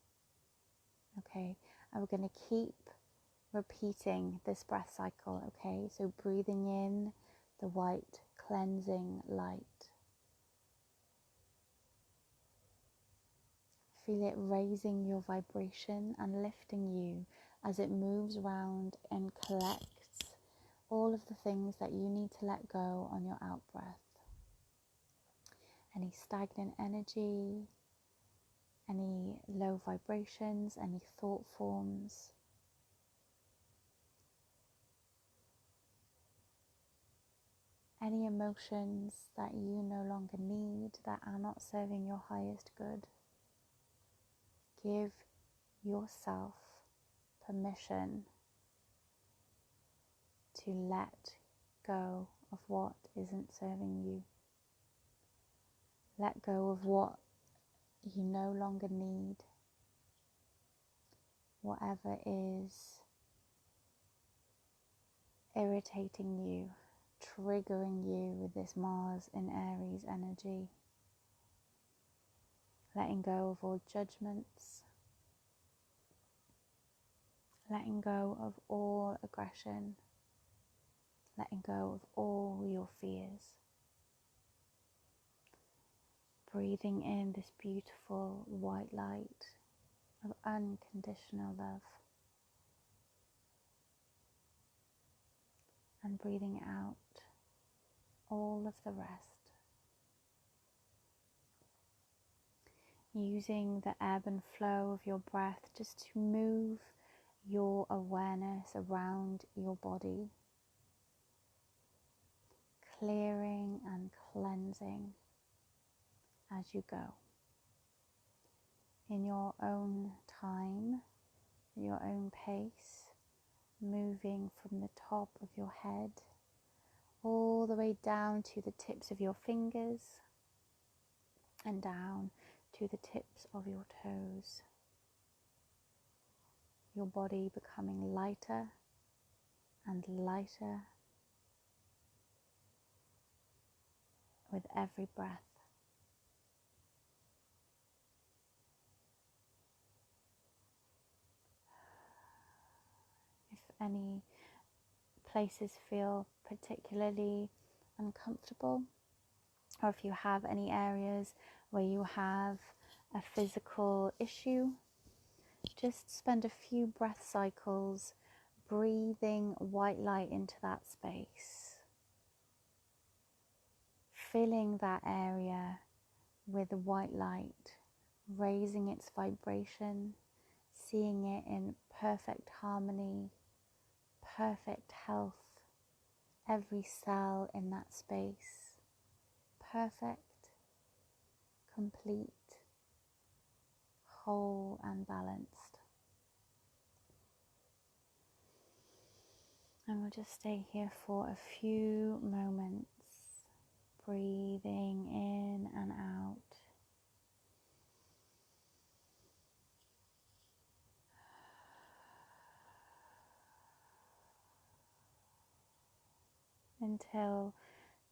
Okay, and we're going to keep repeating this breath cycle, okay? So breathing in the white cleansing light. Feel it raising your vibration and lifting you as it moves around and collects all of the things that you need to let go on your out breath. Any stagnant energy, any low vibrations, any thought forms. Any emotions that you no longer need, that are not serving your highest good. Give yourself permission to let go of what isn't serving you. Let go of what you no longer need. Whatever is irritating you, triggering you with this Mars in Aries energy. Letting go of all judgments. Letting go of all aggression. Letting go of all your fears. Breathing in this beautiful white light of unconditional love. And breathing out all of the rest. Using the ebb and flow of your breath just to move your awareness around your body. Clearing and cleansing as you go. In your own time, your own pace, moving from the top of your head all the way down to the tips of your fingers and down to the tips of your toes. Your body becoming lighter and lighter with every breath. If any places feel particularly uncomfortable, or if you have any areas where you have a physical issue, just spend a few breath cycles breathing white light into that space, filling that area with the white light, raising its vibration, seeing it in perfect harmony, perfect health, every cell in that space, perfect, complete, whole and balanced. And we'll just stay here for a few moments, breathing in and out. Until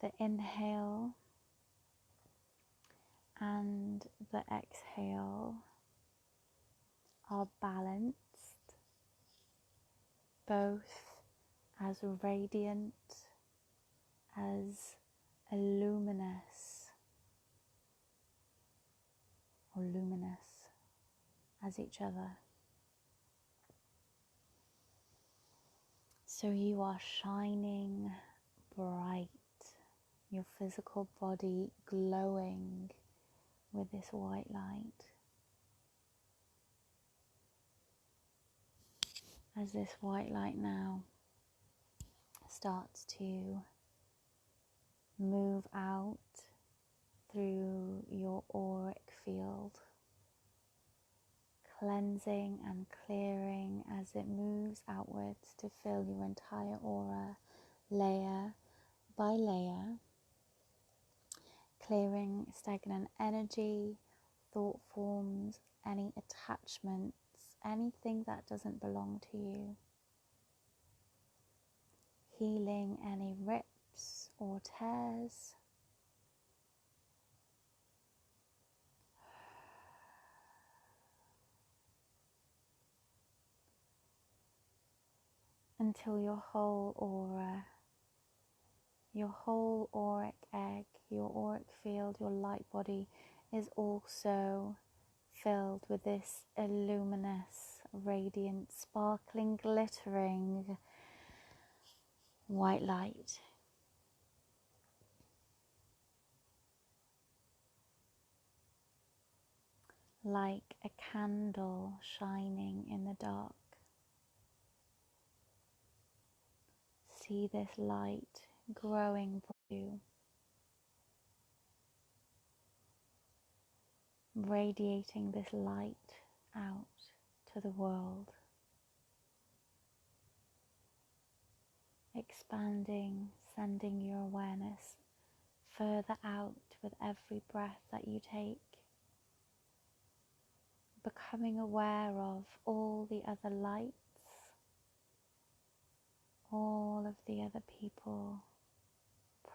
the inhale and the exhale are balanced, both as radiant, as luminous as each other. So you are shining bright, your physical body glowing with this white light. As this white light now starts to move out through your auric field, cleansing and clearing as it moves outwards to fill your entire aura, layer by layer, clearing stagnant energy, thought forms, any attachments, anything that doesn't belong to you, healing any rips or tears, until your whole aura, your whole auric egg, your auric field, your light body is also filled with this luminous, radiant, sparkling, glittering white light. Like a candle shining in the dark. See this light growing through you, radiating this light out to the world, expanding, sending your awareness further out with every breath that you take, becoming aware of all the other lights, all of the other people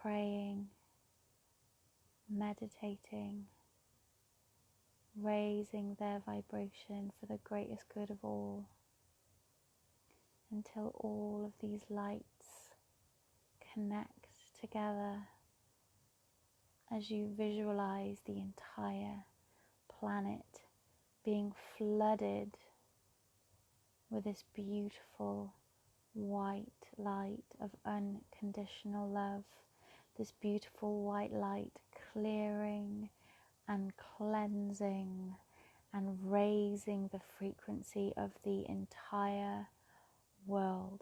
praying, meditating, raising their vibration for the greatest good of all, until all of these lights connect together as you visualize the entire planet being flooded with this beautiful white light of unconditional love, this beautiful white light clearing and cleansing and raising the frequency of the entire world.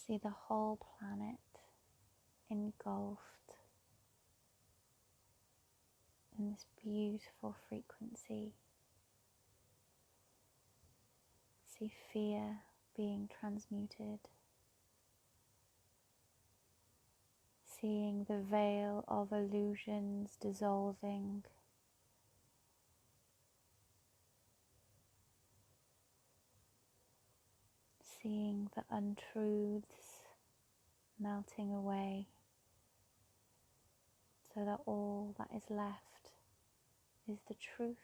See the whole planet engulfed in this beautiful frequency. See fear being transmuted. Seeing the veil of illusions dissolving. Seeing the untruths melting away, so that all that is left is the truth.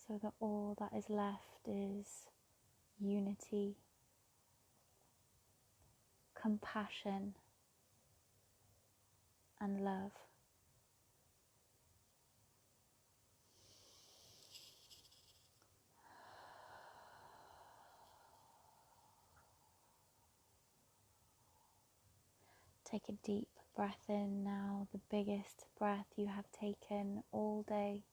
So that all that is left is unity, compassion, and love. Take a deep breath in now, the biggest breath you have taken all day.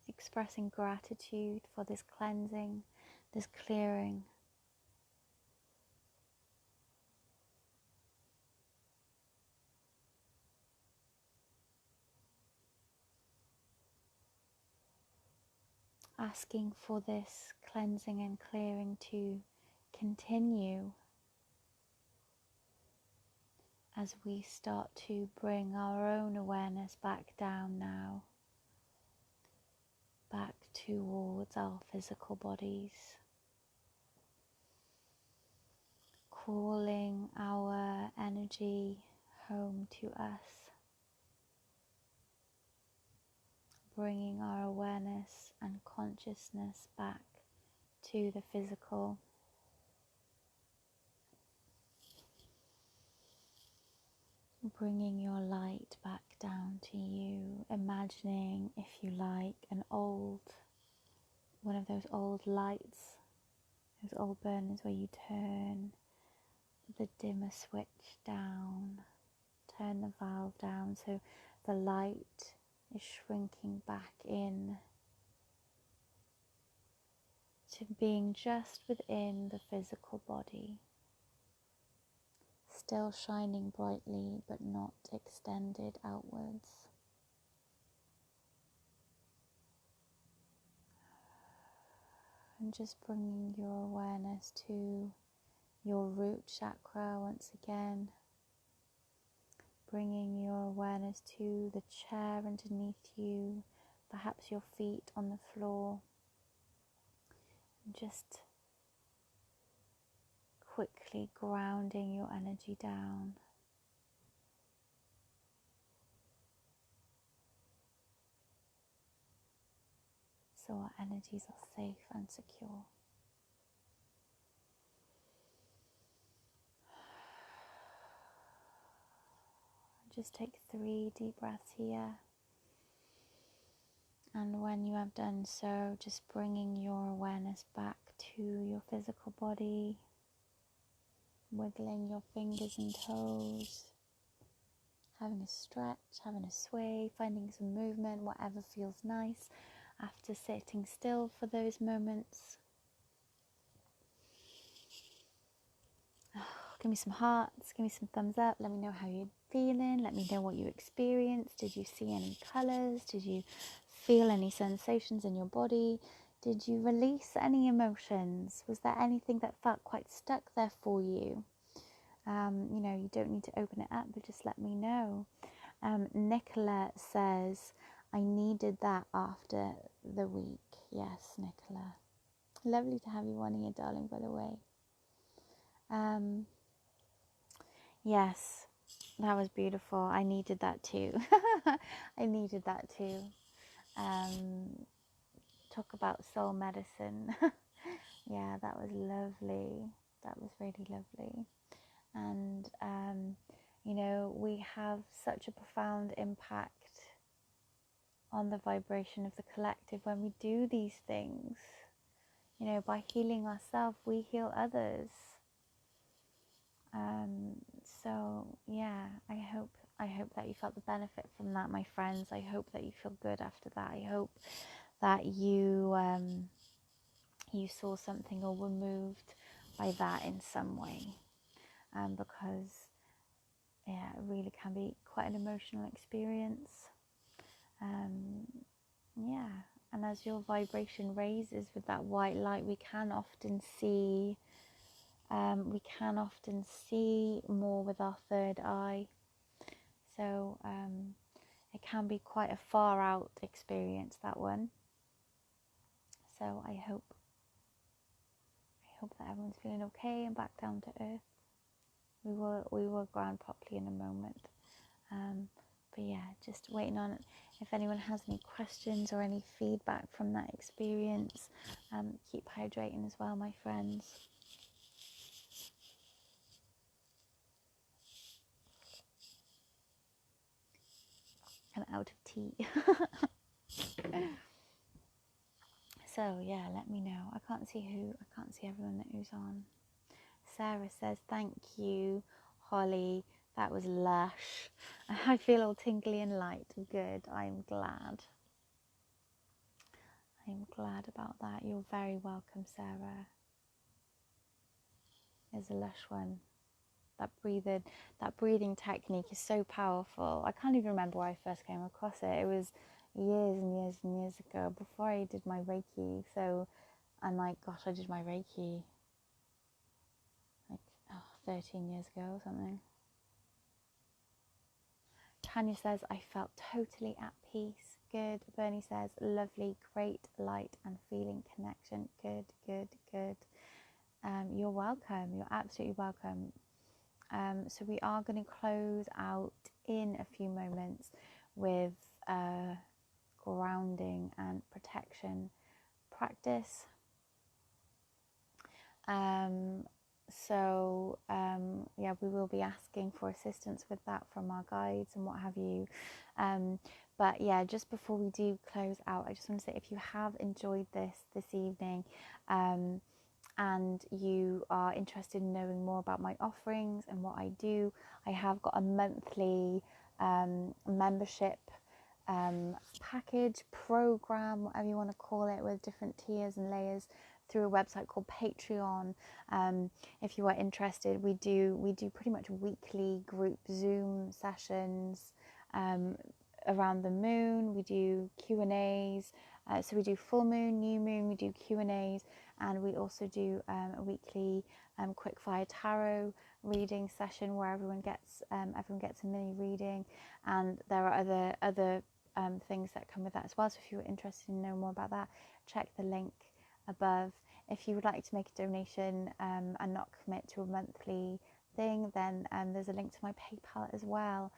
Expressing gratitude for this cleansing, this clearing. asking for this cleansing and clearing to continue as we start to bring our own awareness back down now, back towards our physical bodies, calling our energy home to us, bringing our awareness and consciousness back to the physical. Bringing your light back down to you, imagining, if you like, one of those old lights, those old burners where you turn the dimmer switch down, turn the valve down so the light is shrinking back in to being just within the physical body. Still shining brightly, but not extended outwards. And just bringing your awareness to your root chakra once again. Bringing your awareness to the chair underneath you, perhaps your feet on the floor. And just quickly grounding your energy down. So our energies are safe and secure. Just take 3 deep breaths here. And when you have done so, just bringing your awareness back to your physical body, wiggling your fingers and toes, having a stretch, having a sway, finding some movement, whatever feels nice after sitting still for those moments. Give me some hearts, give me some thumbs up, let me know how you're feeling, let me know what you experienced. Did you see any colours? Did you feel any sensations in your body? Did you release any emotions? Was there anything that felt quite stuck there for you? You don't need to open it up, but just let me know. Nicola says, I needed that after the week. Yes, Nicola. Lovely to have you on here, darling, by the way. Yes, that was beautiful. I needed that too. I needed that too. Talk about soul medicine. Yeah, that was lovely. That was really lovely. And, we have such a profound impact on the vibration of the collective when we do these things. By healing ourselves, we heal others. So yeah, I hope that you felt the benefit from that, my friends. I hope that you feel good after that. I hope that you saw something or were moved by that in some way, because yeah, it really can be quite an emotional experience. And as your vibration raises with that white light, we can often see more with our third eye. So it can be quite a far out experience, that one. So I hope that everyone's feeling okay and back down to earth. We will ground properly in a moment. But yeah, just waiting on if anyone has any questions or any feedback from that experience. Keep hydrating as well, my friends. I'm out of tea. So yeah, let me know. I can't see everyone who's on. Sarah says, thank you, Holly. That was lush. I feel all tingly and light. Good. I'm glad. I'm glad about that. You're very welcome, Sarah. There's a lush one. That breathing technique is so powerful. I can't even remember where I first came across it. years and years and years ago, before I did my Reiki. So, and like, gosh, I did my Reiki like 13 years ago or something. Tanya says, I felt totally at peace. Good. Bernie says, lovely, great light and feeling connection. Good, good, good. You're welcome. You're absolutely welcome. So we are going to close out in a few moments with grounding and protection practice. Yeah, we will be asking for assistance with that from our guides and what have you. But yeah, just before we do close out, I just want to say, if you have enjoyed this evening, and you are interested in knowing more about my offerings and what I do, I have got a monthly membership package, program, whatever you want to call it, with different tiers and layers through a website called Patreon. If you are interested, we do pretty much weekly group Zoom sessions around the moon. We do Q&As. So we do full moon, new moon, we do Q&As, and we also do a weekly quickfire tarot reading session where everyone gets a mini reading, and there are other things that come with that as well. So if you were interested in knowing more about that, check the link above. If you would like to make a donation and not commit to a monthly thing, then there's a link to my PayPal as well.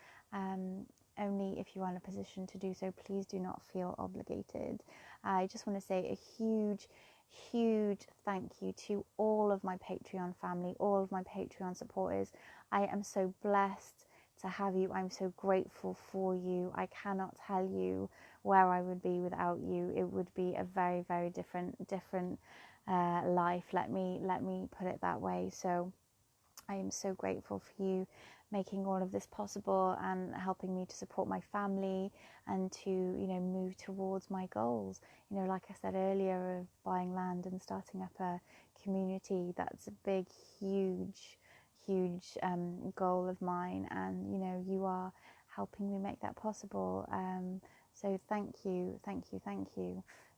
Only if you are in a position to do so, please do not feel obligated. I just want to say a huge thank you to all of my Patreon family, all of my Patreon supporters. I am so blessed to have you. I'm so grateful for you. I cannot tell you where I would be without you. It would be a very, very different life. Let me put it that way. So I am so grateful for you making all of this possible and helping me to support my family and to, move towards my goals. Like I said earlier, of buying land and starting up a community, that's a big, huge goal of mine, and you are helping me make that possible. So thank you,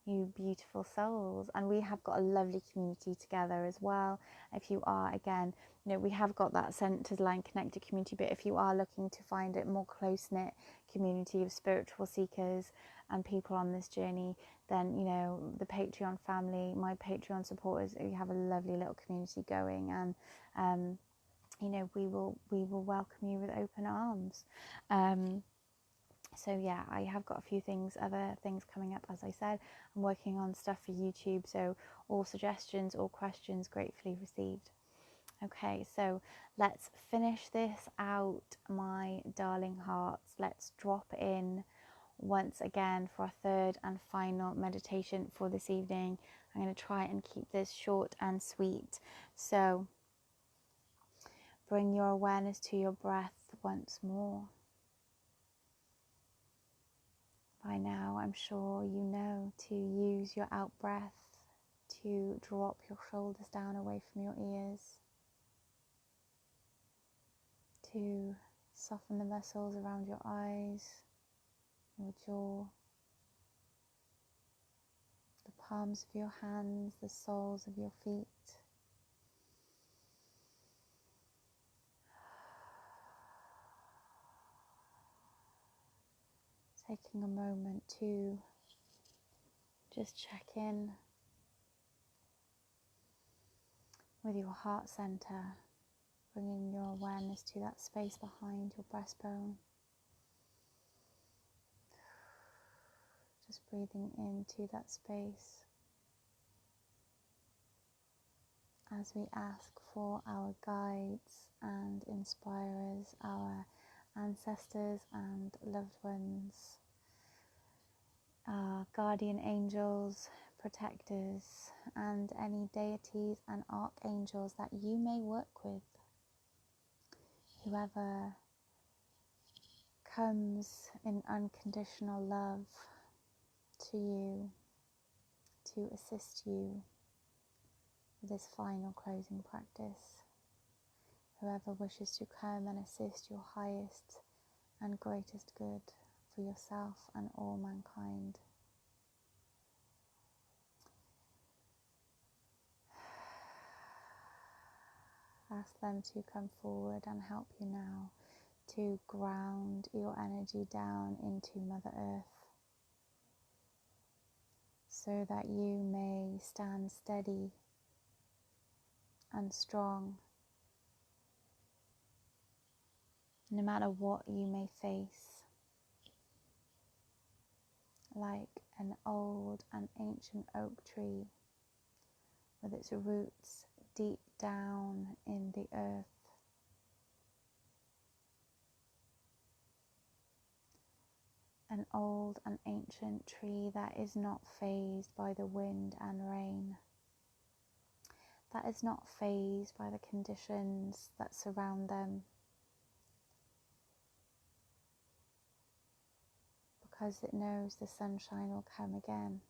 you beautiful souls. And we have got a lovely community together as well. If you are, again, we have got that Centered Line Connected community, but if you are looking to find a more close-knit community of spiritual seekers and people on this journey, then the Patreon family, my Patreon supporters, we have a lovely little community going, and we will welcome you with open arms. So yeah, I have got a few other things coming up. As I said, I'm working on stuff for YouTube, so all suggestions or questions gratefully received. Okay, so let's finish this out, my darling hearts. Let's drop in once again for our third and final meditation for this evening. I'm going to try and keep this short and sweet. So bring your awareness to your breath once more. By now, I'm sure you know to use your out breath to drop your shoulders down away from your ears, to soften the muscles around your eyes, your jaw, the palms of your hands, the soles of your feet. Taking a moment to just check in with your heart center, bringing your awareness to that space behind your breastbone. Just breathing into that space as we ask for our guides and inspirers, our ancestors and loved ones, our guardian angels, protectors, and any deities and archangels that you may work with. Whoever comes in unconditional love to you to assist you with this final closing practice. Whoever wishes to come and assist your highest and greatest good for yourself and all mankind. Ask them to come forward and help you now to ground your energy down into Mother Earth, so that you may stand steady and strong no matter what you may face, like an old and ancient oak tree with its roots deep down in the earth. An old and ancient tree that is not fazed by the wind and rain, that is not fazed by the conditions that surround them, because it knows the sunshine will come again,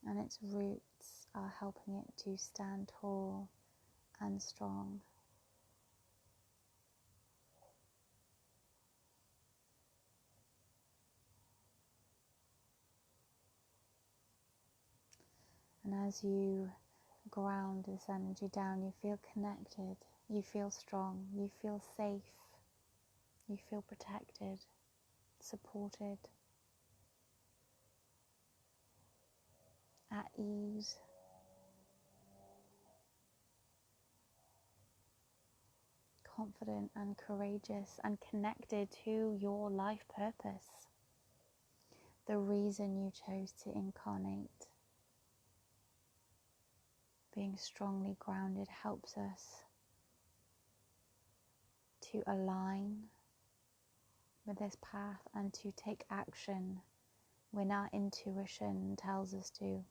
and its roots are helping it to stand tall and strong. And as you ground this energy down, you feel connected, you feel strong, you feel safe, you feel protected, supported, at ease. Confident and courageous and connected to your life purpose, the reason you chose to incarnate. Being strongly grounded helps us to align with this path and to take action when our intuition tells us to.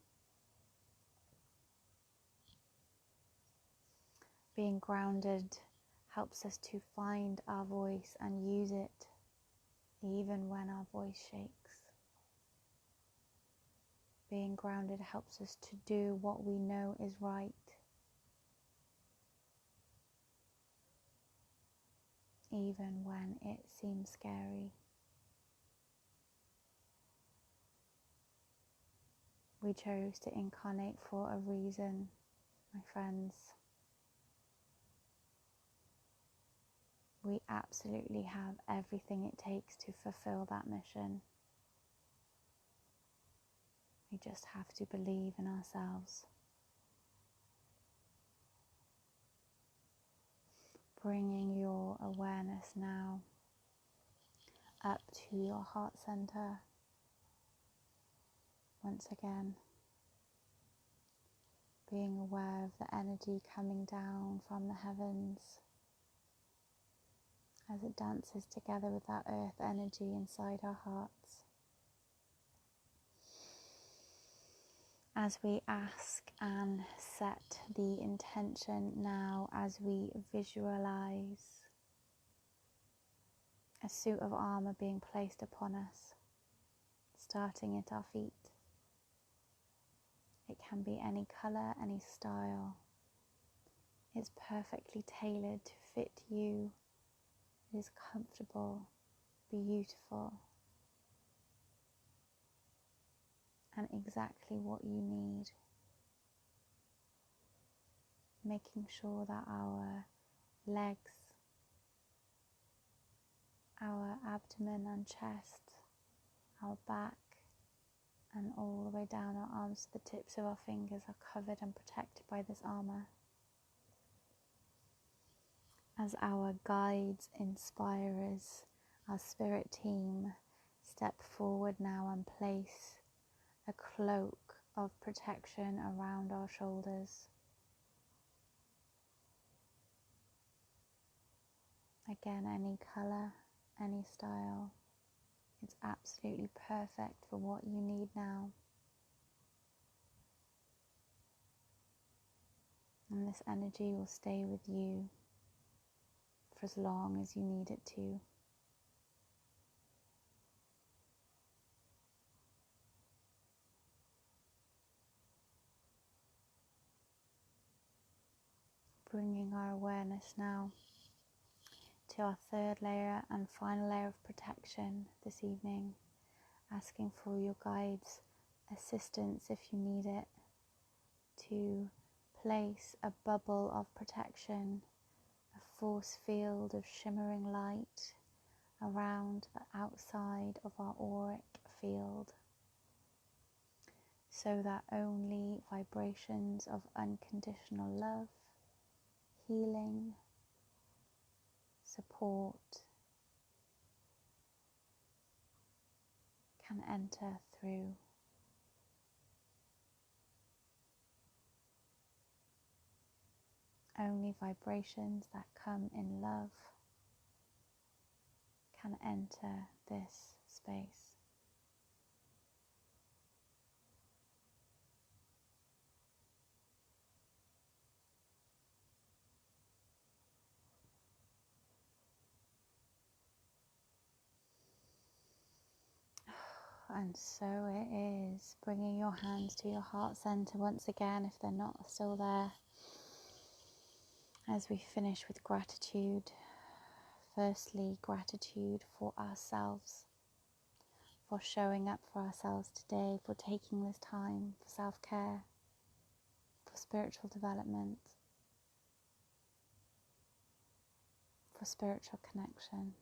Being grounded helps us to find our voice and use it even when our voice shakes. Being grounded helps us to do what we know is right, even when it seems scary. We chose to incarnate for a reason, my friends. We absolutely have everything it takes to fulfill that mission. We just have to believe in ourselves. Bringing your awareness now up to your heart center. Once again, being aware of the energy coming down from the heavens as it dances together with that earth energy inside our hearts. As we ask and set the intention now, as we visualize a suit of armor being placed upon us, starting at our feet. It can be any color, any style. It's perfectly tailored to fit you. It is comfortable, beautiful, and exactly what you need. Making sure that our legs, our abdomen and chest, our back, and all the way down our arms to the tips of our fingers are covered and protected by this armor. As our guides, inspirers, our spirit team step forward now and place a cloak of protection around our shoulders. Again, any color, any style, it's absolutely perfect for what you need now. And this energy will stay with you for as long as you need it to. Bringing our awareness now to into our third layer and final layer of protection this evening, asking for your guides' assistance if you need it, to place a bubble of protection, a force field of shimmering light around the outside of our auric field, so that only vibrations of unconditional love, healing, support can enter through. Only vibrations that come in love can enter this space. And so it is, bringing your hands to your heart center once again if they're not still there, as we finish with gratitude. Firstly, gratitude for ourselves, for showing up for ourselves today, for taking this time for self-care, for spiritual development, for spiritual connection.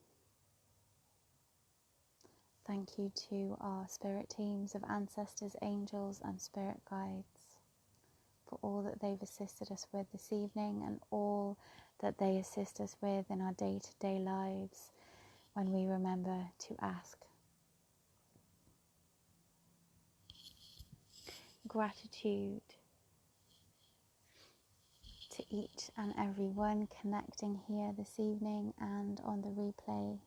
Thank you to our spirit teams of ancestors, angels and spirit guides for all that they've assisted us with this evening and all that they assist us with in our day-to-day lives when we remember to ask. Gratitude to each and every one connecting here this evening and on the replay.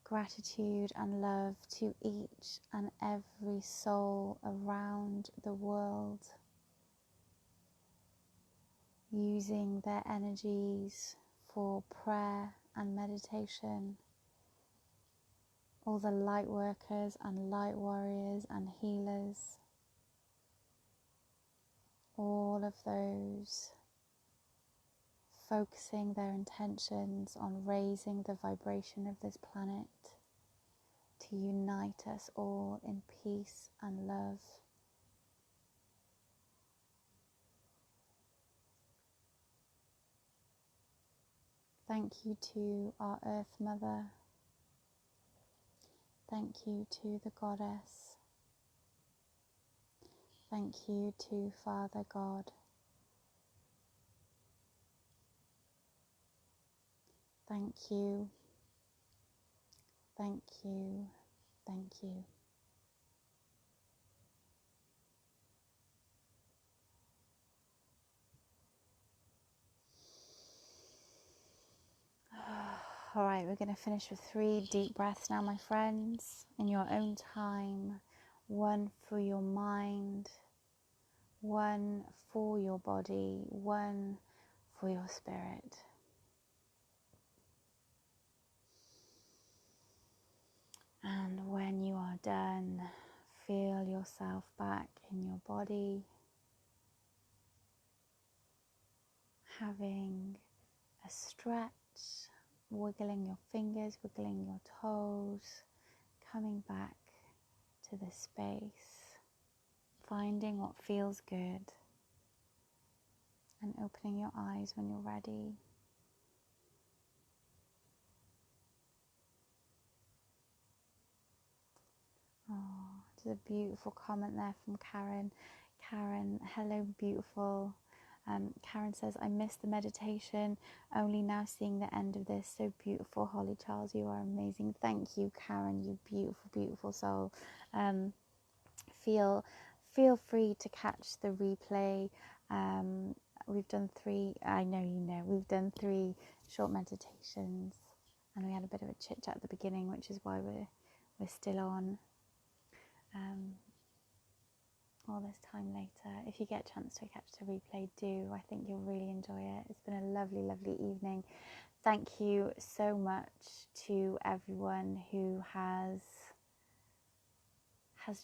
Gratitude and love to each and every soul around the world, using their energies for prayer and meditation. All the light workers and light warriors and healers, all of those focusing their intentions on raising the vibration of this planet to unite us all in peace and love. Thank you to our Earth Mother. Thank you to the Goddess. Thank you to Father God. Thank you. Thank you. Thank you. All right, we're going to finish with 3 deep breaths now, my friends, in your own time. 1 for your mind, 1 for your body, 1 for your spirit. And when you are done, feel yourself back in your body, having a stretch, wiggling your fingers, wiggling your toes, coming back to the space, finding what feels good, and opening your eyes when you're ready. Oh, there's a beautiful comment there from Karen. Karen, hello, beautiful. Karen says, I missed the meditation, only now seeing the end of this. So beautiful, Holly Charles, you are amazing. Thank you, Karen, you beautiful, beautiful soul. Feel free to catch the replay. We've done 3, I know you know, we've done 3 short meditations, and we had a bit of a chit chat at the beginning, which is why we're still on. All this time later. If you get a chance to catch the replay, do. I think you'll really enjoy it. It's been a lovely, lovely evening. Thank you so much to everyone who has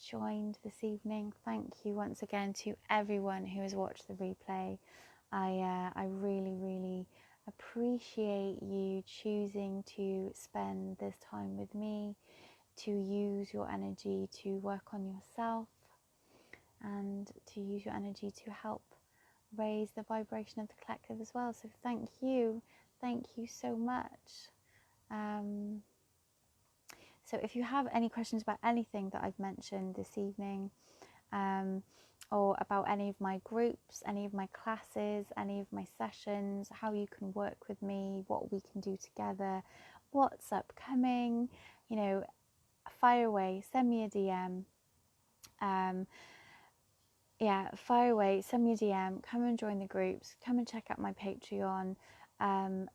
joined this evening. Thank you once again to everyone who has watched the replay. I really, really appreciate you choosing to spend this time with me, to use your energy to work on yourself, and to use your energy to help raise the vibration of the collective as well. So thank you so much. So if you have any questions about anything that I've mentioned this evening, or about any of my groups, any of my classes, any of my sessions, how you can work with me, what we can do together, what's upcoming, fire away, send me a DM. Fire away, send me a DM, come and join the groups, come and check out my Patreon. And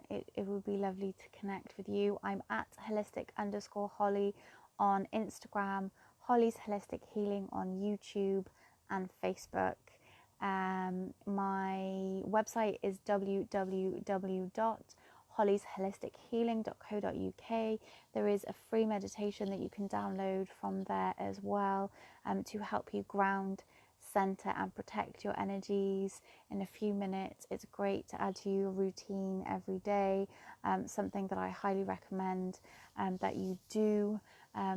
it would be lovely to connect with you. I'm at holistic_Holly on Instagram, Holly's Holistic Healing on YouTube and Facebook. My website is www.hollysholistic.healing.co.uk. There is a free meditation that you can download from there as well, to help you ground, center and protect your energies in a few minutes. It's great to add to your routine every day, something that I highly recommend that you do,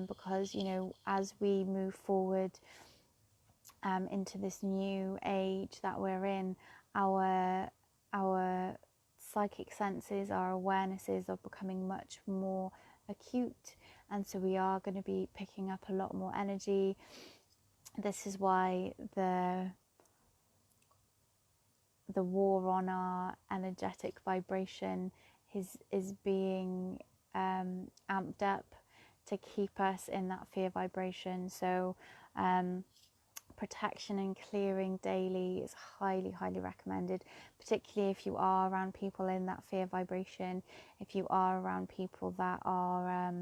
because as we move forward into this new age that we're in, our psychic senses, our awarenesses are becoming much more acute, and so we are going to be picking up a lot more energy. This is why the war on our energetic vibration is being amped up to keep us in that fear vibration. So protection and clearing daily is highly recommended, particularly if you are around people in that fear vibration, if you are around people that are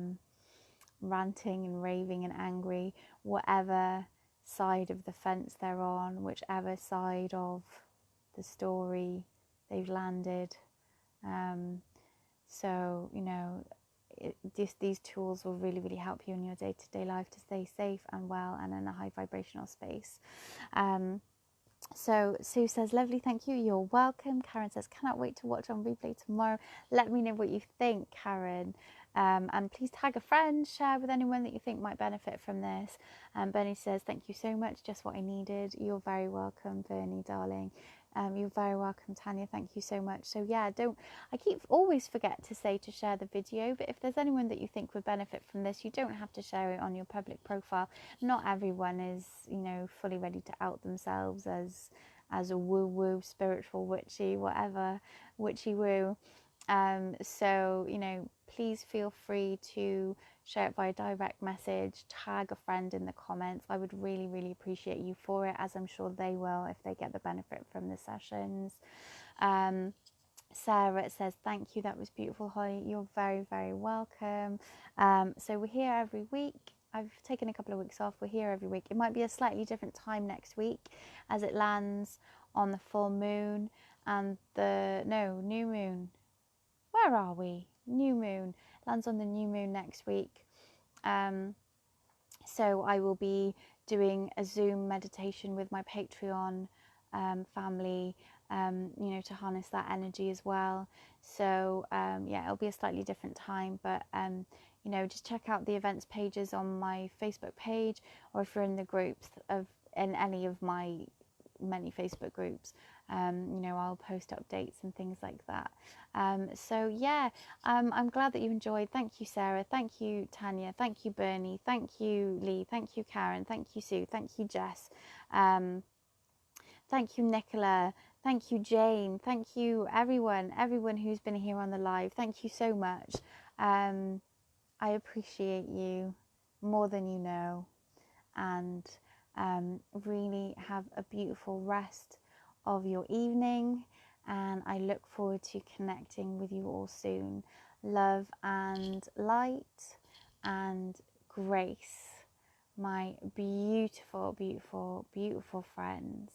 ranting and raving and angry, whatever side of the fence they're on, whichever side of the story they've landed. So these tools will really help you in your day-to-day life to stay safe and well and in a high vibrational space. So Sue says, lovely, thank you, you're welcome. Karen says, cannot wait to watch on replay tomorrow. Let me know what you think, Karen. And please tag a friend, share with anyone that you think might benefit from this. Bernie says, thank you so much, just what I needed. You're very welcome, Bernie, darling. You're very welcome, Tanya, thank you so much. So yeah, I always forget to say to share the video, but if there's anyone that you think would benefit from this, you don't have to share it on your public profile. Not everyone is, fully ready to out themselves as a woo-woo, spiritual, witchy, whatever, witchy woo. So, please feel free to share it via direct message, tag a friend in the comments. I would really appreciate you for it, as I'm sure they will if they get the benefit from the sessions. Sarah says, thank you, that was beautiful, Holly. You're very welcome. So we're here every week. I've taken a couple of weeks off. We're here every week. It might be a slightly different time next week, as it lands on the full moon and new moon. Where are we? New moon lands on the new moon next week. So I will be doing a Zoom meditation with my Patreon family, to harness that energy as well. So it'll be a slightly different time, but just check out the events pages on my Facebook page, or if you're in the groups in any of my many Facebook groups, I'll post updates and things like that. I'm glad that you enjoyed. Thank you, Sarah. Thank you, Tanya. Thank you, Bernie. Thank you, Lee. Thank you, Karen. Thank you, Sue. Thank you, Jess. Thank you, Nicola. Thank you, Jane. Thank you, everyone who's been here on the live. Thank you so much. I appreciate you more than you know, and really have a beautiful rest of your evening, and I look forward to connecting with you all soon. Love and light and grace, my beautiful friends.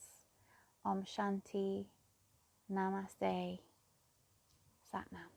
Om Shanti, Namaste, Sat Nam.